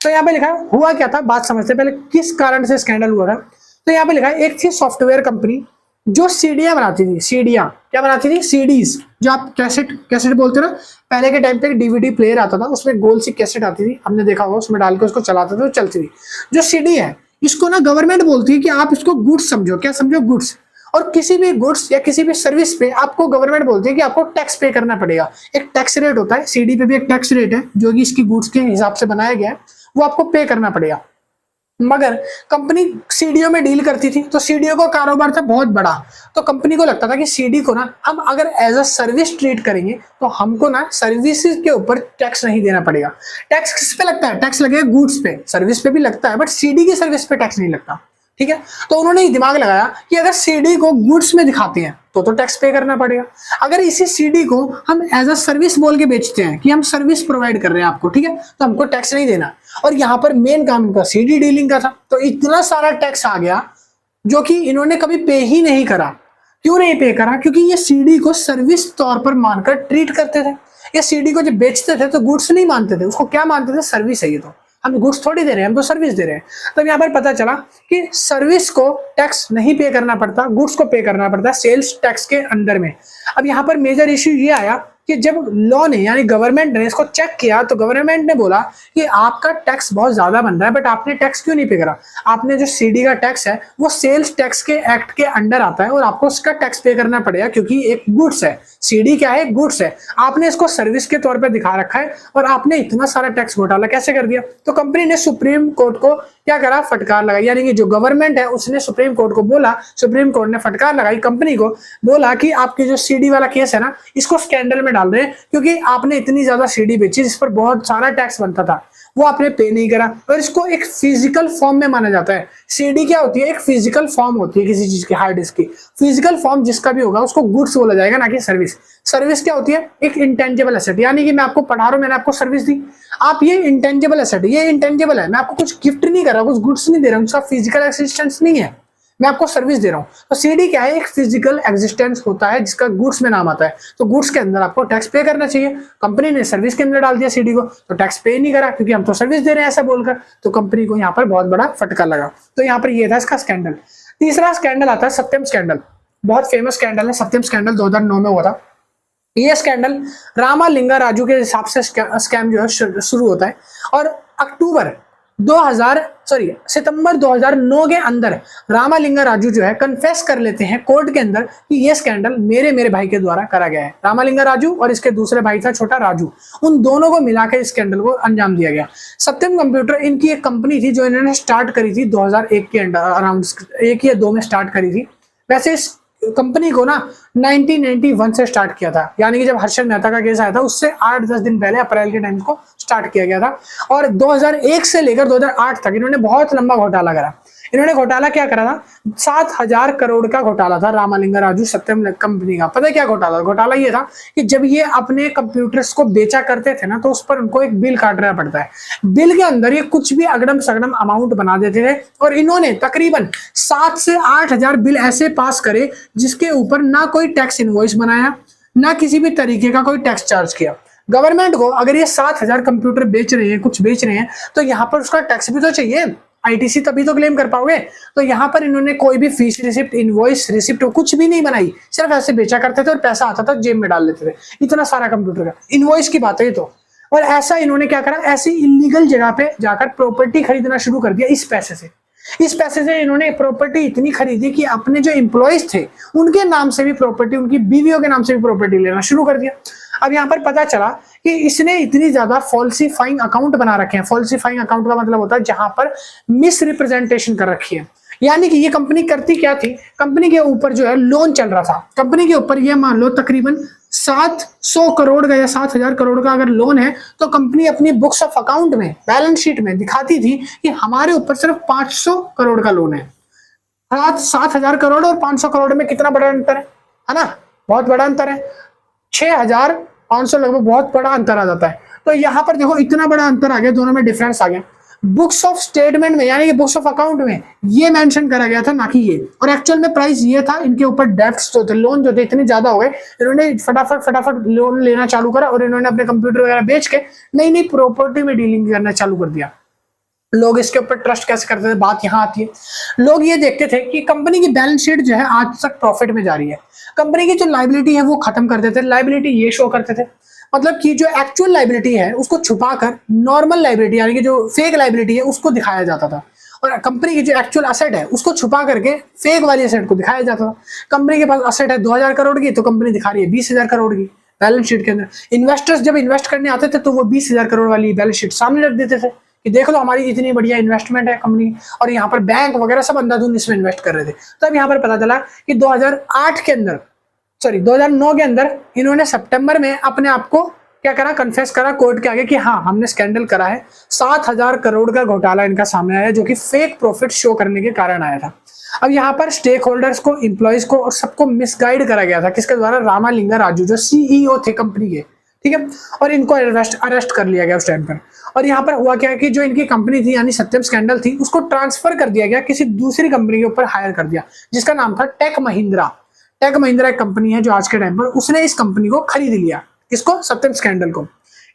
तो यहाँ पे लिखा है हुआ क्या था, बात समझते पहले किस कारण से स्कैंडल हुआ था। तो यहाँ पे लिखा है एक थी सॉफ्टवेयर कंपनी जो सीडियां बनाती थी। सीडियां क्या बनाती थी? सीडीज, जो आप कैसेट बोलते हो ना, पहले के टाइम पे डीवीडी प्लेयर आता था, उसमें गोल सी कैसेट आती थी, हमने देखा होगा, उसमें डाल के उसको चलाते थे तो चलती थी। जो सीडी है इसको ना गवर्नमेंट बोलती है कि आप इसको गुड्स समझो। क्या समझो? गुड्स। और किसी भी गुड्स या किसी भी सर्विस पे आपको गवर्नमेंट बोलती है कि आपको टैक्स पे करना पड़ेगा। एक टैक्स रेट होता है, सीडी पे भी एक टैक्स रेट है जो कि इसकी गुड्स के हिसाब से बनाया गया है, वो आपको पे करना पड़ेगा। मगर कंपनी सीडीओ में डील करती थी, तो सीडीओ का कारोबार था बहुत बड़ा, तो कंपनी को लगता था कि सीडी को ना हम अगर एज अ सर्विस ट्रीट करेंगे तो हमको ना सर्विसेज के ऊपर टैक्स नहीं देना पड़ेगा। टैक्स किस पे लगता है? टैक्स लगेगा गुड्स पे, सर्विस पे भी लगता है, बट सीडी की सर्विस पे टैक्स नहीं लगता। ठीक है, तो उन्होंने दिमाग लगाया कि अगर सीडी को गुड्स में दिखाते हैं तो टैक्स पे करना पड़ेगा। अगर इसी सीडी को हम एज अ सर्विस बोल के बेचते हैं कि हम सर्विस प्रोवाइड कर रहे हैं आपको, ठीक है, तो हमको टैक्स नहीं देना। और यहाँ पर मेन काम इनका सीडी डीलिंग का था, तो इतना सारा टैक्स आ गया जो कि इन्होंने कभी पे ही नहीं करा। क्यों नहीं पे करा? क्योंकि ये सीडी को सर्विस तौर पर मानकर ट्रीट करते थे। ये सीडी को जब बेचते थे तो गुड्स नहीं मानते थे, उसको क्या मानते थे? सर्विस है, ये तो हम गुड्स थोड़ी दे रहे हैं, हम तो सर्विस दे रहे हैं। तब यहाँ पर पता चला कि सर्विस को टैक्स नहीं पे करना पड़ता, गुड्स को पे करना पड़ता सेल्स टैक्स के अंदर में। अब यहाँ पर मेजर इश्यू ये आया कि जब लॉ ने यानी गवर्नमेंट ने इसको चेक किया तो गवर्नमेंट ने बोला कि आपका टैक्स बहुत ज्यादा बन रहा है, बट आपने टैक्स क्यों नहीं पे करा? आपने जो सीडी का टैक्स है वो सेल्स टैक्स के एक्ट के अंडर आता है और आपको उसका टैक्स पे करना पड़ेगा, क्योंकि एक गुड्स है। सीडी क्या है? गुड्स है। आपने इसको सर्विस के तौर पर दिखा रखा है और आपने इतना सारा टैक्स घोटाला कैसे कर दिया? तो कंपनी ने सुप्रीम कोर्ट को क्या करा? फटकार लगाई। यानी कि जो गवर्नमेंट है उसने सुप्रीम कोर्ट को बोला, सुप्रीम कोर्ट ने फटकार लगाई कंपनी को, बोला कि आपकी जो सीडी वाला केस है ना, इसको स्कैंडल में डाल रहे हैं क्योंकि आपने इतनी ज्यादा सीडी बेची जिस पर बहुत सारा टैक्स बनता था, वो आपने पे नहीं करा। और इसको एक फिजिकल फॉर्म में माना जाता है। सीडी क्या होती है? एक फिजिकल फॉर्म होती है किसी चीज की, हार्ड डिस्क की। फिजिकल फॉर्म जिसका भी होगा उसको गुड्स बोला जाएगा, ना कि सर्विस। सर्विस क्या होती है? एक इंटेंजिबल एसेट। यानी कि मैं आपको पढ़ा रहा हूं, मैंने आपको सर्विस दी, आप ये इंटेंजिबल एसेट, ये इंटेंजिबल है, मैं आपको कुछ गिफ्ट नहीं कर रहा, कुछ गुड्स नहीं दे रहा हूं, उसका फिजिकल एक्सिस्टेंस नहीं है, मैं आपको सर्विस दे रहा हूँ। तो सीडी क्या है, एक फिजिकल एग्जिस्टेंस होता है जिसका गुड्स में नाम आता है, तो गुड्स के अंदर आपको टैक्स पे करना चाहिए। कंपनी ने सर्विस के अंदर डाल दिया सीडी को, तो टैक्स पे नहीं करा क्योंकि हम तो सर्विस दे रहे हैं ऐसा बोलकर, तो कंपनी को यहाँ पर बहुत बड़ा फटका लगा। तो यहाँ पर ये था इसका स्कैंडल। तीसरा स्कैंडल आता है सत्यम स्कैंडल, बहुत फेमस स्कैंडल है सत्यम स्कैंडल, 2009 में हुआ था। ये स्कैंडल रामालिंगा राजू के हिसाब से स्कैम जो है शुरू होता है, और सितंबर 2009 के अंदर रामालिंगा राजू जो है कन्फेस कर लेते हैं कोर्ट के अंदर कि ये स्कैंडल मेरे भाई के द्वारा करा गया है। रामालिंगा राजू और इसके दूसरे भाई था छोटा राजू, उन दोनों को मिलाकर इस स्कैंडल को अंजाम दिया गया। सत्यम कंप्यूटर इनकी एक कंपनी थी जो इन्होंने स्टार्ट करी थी 2001 के अंडर, अराउंड 1 या 2 में स्टार्ट करी थी। वैसे इस कंपनी को ना 1991 से स्टार्ट किया था, यानी कि जब हर्षद मेहता का केस आया था उससे 8-10 दिन पहले अप्रैल के टाइम को स्टार्ट किया गया था। और 2001 से लेकर 2008 तक इन्होंने बहुत लंबा घोटाला करा। इन्होंने घोटाला क्या करा था, 7,000 करोड़ का घोटाला था रामालिंगा राजू सत्यम कंपनी का। पता है क्या घोटाला? घोटाला ये था कि जब ये अपने कंप्यूटर्स को बेचा करते थे ना, तो उस पर उनको एक बिल काटना पड़ता है। बिल के अंदर ये कुछ भी अगड़म सगड़म अमाउंट बना देते थे, और इन्होंने तकरीबन 7 से 8,000 बिल ऐसे पास करे जिसके ऊपर ना कोई टैक्स इनवॉइस बनाया, ना किसी भी तरीके का कोई टैक्स चार्ज किया। गवर्नमेंट को अगर ये 7,000 कंप्यूटर बेच रहे हैं, कुछ बेच रहे हैं, तो यहाँ पर उसका टैक्स भी तो चाहिए, आईटीसी तभी तो क्लेम कर पाओगे। तो यहाँ पर इन्होंने कोई भी फीस रिसिप्ट, इनवॉइस रिसिप्ट कुछ भी नहीं बनाई, सिर्फ ऐसे बेचा करते थे और पैसा आता था जेब में डाल लेते थे। इतना सारा कंप्यूटर का इनवॉइस की बात है तो। और ऐसा इन्होंने क्या करा, ऐसी इलीगल जगह पे जाकर प्रॉपर्टी खरीदना शुरू कर दिया इस पैसे से। इस पैसे से इन्होंने प्रॉपर्टी इतनी खरीदी कि अपने जो एम्प्लॉयज थे उनके नाम से भी प्रॉपर्टी, उनकी बीवियों के नाम से भी प्रॉपर्टी लेना शुरू कर दिया। अब यहाँ पर पता चला कि इसने इतनी ज्यादा फॉल्सिफाइंग अकाउंट बना रखे हैं। फॉल्सिफाइंग अकाउंट का मतलब होता है जहां पर मिस रिप्रेजेंटेशन कर रखी है, यानी कि ये कंपनी करती क्या थी, कंपनी के ऊपर जो है लोन चल रहा था, कंपनी के ऊपर ये मान लो तकरीबन 700 करोड़ का या 7,000 करोड़ का अगर लोन है, तो कंपनी अपनी बुक्स ऑफ अकाउंट में, बैलेंस शीट में दिखाती थी कि हमारे ऊपर सिर्फ 500 करोड़ का लोन है। 7,000 करोड़ और 500 करोड़ में कितना बड़ा अंतर है ना, बहुत बड़ा अंतर है। 6,500 लगभग बहुत बड़ा अंतर आ जाता है। तो यहाँ पर देखो इतना बड़ा अंतर आ गया, दोनों में डिफरेंस आ गया। बुक्स ऑफ स्टेटमेंट में यानी कि बुक्स ऑफ अकाउंट में ये मेंशन करा गया था, ना कि ये। और एक्चुअल में प्राइस ये था, इनके ऊपर डेब्ट्स जो थे, लोन जो थे इतने ज्यादा हो गए, इन्होंने फटाफट लोन लेना चालू करा और इन्होंने अपने कंप्यूटर वगैरह बेच के नई नई प्रॉपर्टी में डीलिंग करना चालू कर दिया। लोग इसके ऊपर ट्रस्ट कैसे करते थे, बात यहाँ आती है। लोग ये देखते थे कि कंपनी की बैलेंस शीट जो है आज तक प्रॉफिट में जा रही है, कंपनी की जो लाइबिलिटी है वो खत्म कर देते थे, लाइबिलिटी ये शो करते थे, मतलब कि जो एक्चुअल लाइबिलिटी है उसको छुपाकर नॉर्मल लाइबिलिटी यानी कि जो फेक लाइबिलिटी है उसको दिखाया जाता था, और कंपनी की जो एक्चुअल असेट है उसको छुपा करके फेक वाली असेट को दिखाया जाता था। कंपनी के पास असेट है 2,000 करोड़ की, तो कंपनी दिखा रही है 20,000 करोड़ की बैलेंस शीट के अंदर। इन्वेस्टर्स जब इन्वेस्ट करने आते थे तो वो 20,000 करोड़ वाली बैलेंस शीट सामने रख देते थे कि देख लो हमारी इतनी बढ़िया इन्वेस्टमेंट है कंपनी, और यहाँ पर बैंक वगैरह सब अंधाधुंध इसमें इन्वेस्ट कर रहे थे। तो अब यहाँ पर पता चला कि 2009 के अंदर इन्होंने सितंबर में अपने आप को क्या करा, कन्फेस करा कोर्ट के आगे कि हाँ हमने स्कैंडल करा है। 7,000 करोड़ का घोटाला इनका सामने आया, जो कि फेक प्रॉफिट शो करने के कारण आया था। अब यहाँ पर स्टेक होल्डर्स को, एम्प्लॉयज को और सबको मिसगाइड करा गया था, किसके द्वारा, रामालिंगा राजू जो सीईओ थे कंपनी के, ठीक है। और इनको अरेस्ट कर लिया गया उस टाइम पर। और यहाँ पर हुआ क्या कि जो इनकी कंपनी थी यानी सत्यम स्कैंडल थी, उसको ट्रांसफर कर दिया गया, किसी दूसरी कंपनी के ऊपर हायर कर दिया जिसका नाम था टेक महिंद्रा। टेक महिंद्रा एक कंपनी है जो आज के टाइम पर, उसने इस कंपनी को खरीद लिया, इसको, सत्यम स्कैंडल को,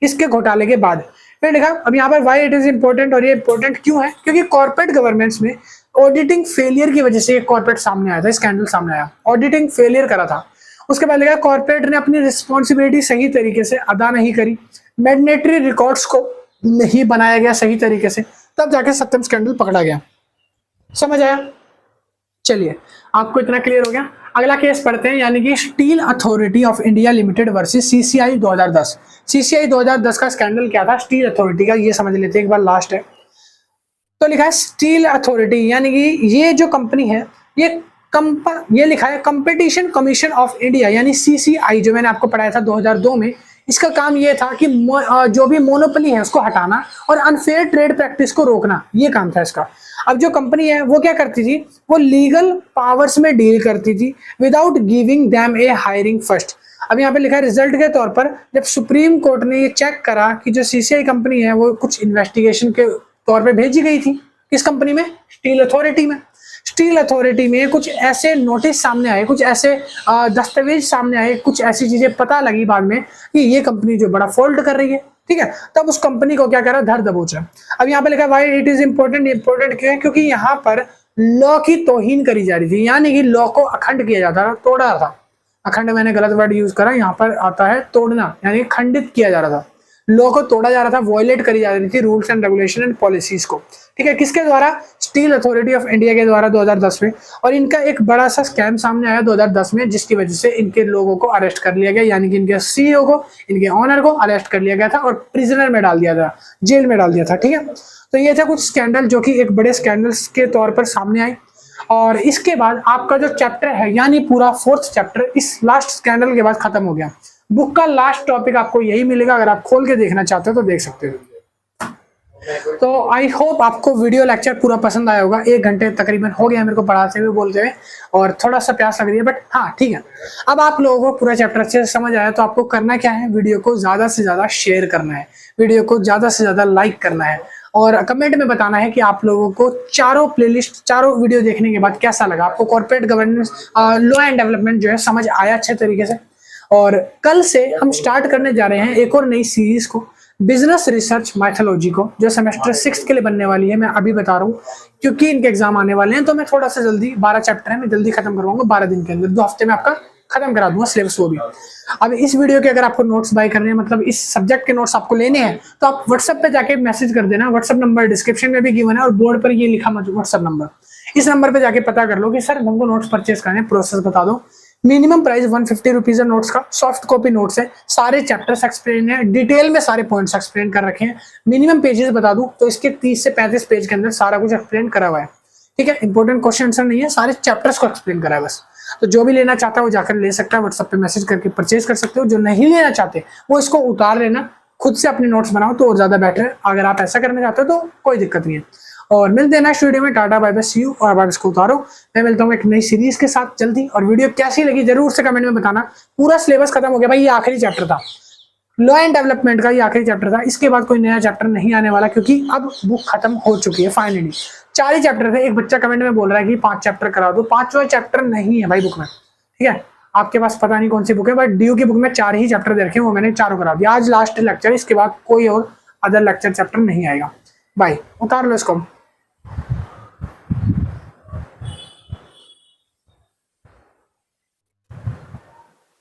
इसके घोटाले के बाद। फिर देखा अब यहाँ पर व्हाई इट इज इंपॉर्टेंट, और ये इंपॉर्टेंट क्यों है, क्योंकि कॉर्पोरेट गवर्नेंस में ऑडिटिंग फेलियर की वजह से एक कॉर्पोरेट सामने आया था, स्कैंडल सामने आया, ऑडिटिंग फेलियर करा था। उसके बाद लगा कॉर्पोरेट ने अपनी रिस्पॉन्सिबिलिटी सही तरीके से अदा नहीं करी, मैंडेटरी रिकॉर्ड्स को नहीं बनाया गया सही तरीके से, तब जाके सत्यम स्कैंडल पकड़ा गया। समझ आया? चलिए आपको इतना क्लियर हो गया। अगला केस पढ़ते हैं, यानी कि steel authority of India limited versus CCI 2010। CCI 2010 का स्कैंडल क्या था, स्टील अथॉरिटी का, ये समझ लेते हैं एक बार, लास्ट है। तो लिखा है स्टील अथॉरिटी, यानी कि ये जो कंपनी है ये लिखा है कंपटीशन कमीशन ऑफ इंडिया यानी सीसीआई, जो मैंने आपको पढ़ाया था 2002 में। इसका काम ये था कि जो भी मोनोपोली है उसको हटाना और अनफेयर ट्रेड प्रैक्टिस को रोकना, ये काम था इसका। अब जो कंपनी है वो क्या करती थी, वो लीगल पावर्स में डील करती थी विदाउट गिविंग देम ए हायरिंग फर्स्ट। अब यहाँ पे लिखा है रिजल्ट के तौर पर जब सुप्रीम कोर्ट ने ये चेक करा कि जो सीसीआई कंपनी है वो कुछ इन्वेस्टिगेशन के तौर पे भेजी गई थी, किस कंपनी में, स्टील अथॉरिटी में। स्टील अथॉरिटी में कुछ ऐसे नोटिस सामने आए, कुछ ऐसे दस्तावेज सामने आए, कुछ ऐसी चीजें पता लगी बाद में कि ये कंपनी जो बड़ा फॉल्ट कर रही है, ठीक है, तब उस कंपनी को क्या करा, धर दबोचा। अब यहाँ पे लिखा why it is important, important क्यों है, क्योंकि यहाँ पर लॉ की तौहीन करी जा रही थी, यानी कि लॉ को अखंड किया जाता था, तोड़ा था। अखंड मैंने गलत वर्ड यूज करा, यहाँ पर आता है तोड़ना, यानी खंडित किया जा रहा था, लॉ को तोड़ा जा रहा था, वॉयलेट करी जा रही थी rules and regulation and policies को, ठीक है, किसके द्वारा, स्टील अथॉरिटी ऑफ इंडिया के द्वारा 2010 में। और इनका एक बड़ा सा स्कैम सामने आया 2010 में, जिसकी वजह से इनके लोगों को अरेस्ट कर लिया गया, यानी कि इनके सीईओ को, इनके ऑनर को अरेस्ट कर लिया गया था और प्रिजनर में डाल दिया था, जेल में डाल दिया था, ठीक है। तो ये था कुछ स्कैंडल जो कि एक बड़े स्कैंडल्स के तौर पर सामने आए। और इसके बाद आपका जो चैप्टर है, यानी पूरा 4th चैप्टर इस लास्ट स्कैंडल के बाद खत्म हो गया। बुक का लास्ट टॉपिक आपको यही मिलेगा, अगर आप खोल के देखना चाहते हो तो देख सकते हो। तो आई होप आपको वीडियो लेक्चर पूरा पसंद आया होगा। 1 घंटे तकरीबन हो गया मेरे को पढ़ाते हुए, बोलते हुए, और थोड़ा सा प्यास लग रही है, बट हाँ ठीक है। अब आप लोगों को पूरा चैप्टर अच्छे से समझ आया तो आपको करना क्या है, वीडियो को ज्यादा से ज्यादा शेयर करना है, वीडियो को ज्यादा से ज्यादा लाइक करना है, और कमेंट में बताना है कि आप लोगों को चारों प्लेलिस्ट, चारों वीडियो देखने के बाद कैसा लगा, आपको corporate governance, law and development जो है समझ आया अच्छे तरीके से। और कल से हम स्टार्ट करने जा रहे हैं एक और नई सीरीज को, बिजनेस रिसर्च मैथोलॉजी को, जो सेमेस्टर 6 के लिए बनने वाली है। मैं अभी बता रहा हूँ क्योंकि इनके एग्जाम आने वाले हैं, तो मैं थोड़ा सा जल्दी, 12 चैप्टर है, मैं जल्दी खत्म करवाऊंगा 12 दिन के अंदर, 2 हफ्ते में आपका खत्म करा दूंगा सिलेबस वो भी। अब इस वीडियो के अगर आपको नोट्स बाय करने हैं, मतलब इस सब्जेक्ट के नोट्स आपको लेने हैं, तो आप व्हाट्सएप पे जाके मैसेज कर देना। व्हाट्सएप नंबर डिस्क्रिप्शन में भी गिवन है और बोर्ड पर ये लिखा मत व्हाट्सएप नंबर, इस नंबर पे जाके पता कर लो कि सर हमको नोट्स परचेज करने, प्रोसेस बता दो। मिनिमम प्राइस 150 रुपीज है नोट्स का, सॉफ्ट कॉपी नोट्स है, सारे चैप्टर्स एक्सप्लेन है, डिटेल में सारे पॉइंट्स एक्सप्लेन कर रखे हैं। मिनिमम पेजेस बता दूं तो इसके 30 से 35 पेज के अंदर सारा कुछ एक्सप्लेन करा हुआ है, ठीक है। इंपॉर्टेंट क्वेश्चन आंसर नहीं है, सारे चैप्टर्स को एक्सप्लेन करा है बस। तो जो भी लेना चाहता है वो जाकर ले सकता है, व्हाट्सएप पे मैसेज करके परचेज कर सकते हो। जो नहीं लेना चाहते वो इसको उतार लेना, खुद से अपने नोट्स बनाओ तो और ज्यादा बेटर है। अगर आप ऐसा करना चाहते हो तो कोई दिक्कत नहीं है। और मिलते हैं नेक्स्ट वीडियो में। Tata bye bye, see you, और आप इसको उतारो। मैं मिलता हूँ एक नई सीरीज के साथ जल्दी। और वीडियो कैसी लगी जरूर से कमेंट में बताना। पूरा सिलेबस खत्म हो गया भाई, ये आखिरी चैप्टर था, लॉ एंड डेवलपमेंट का ये आखिरी चैप्टर था। इसके बाद कोई नया चैप्टर नहीं आने वाला क्योंकि अब बुक खत्म हो चुकी है फाइनली। 4 ही चैप्टर थे। एक बच्चा कमेंट में बोल रहा है कि 5 चैप्टर करा दो, 5वां चैप्टर नहीं है भाई बुक में, ठीक है। आपके पास पता नहीं कौन सी बुक है, बट ड्यू की बुक में 4 ही चैप्टर दे रखे हैं, वो मैंने 4 करा दिया। आज लास्ट लेक्चर, इसके बाद कोई और अदर लेक्चर चैप्टर नहीं आएगा। बाय, उतार लो इसको।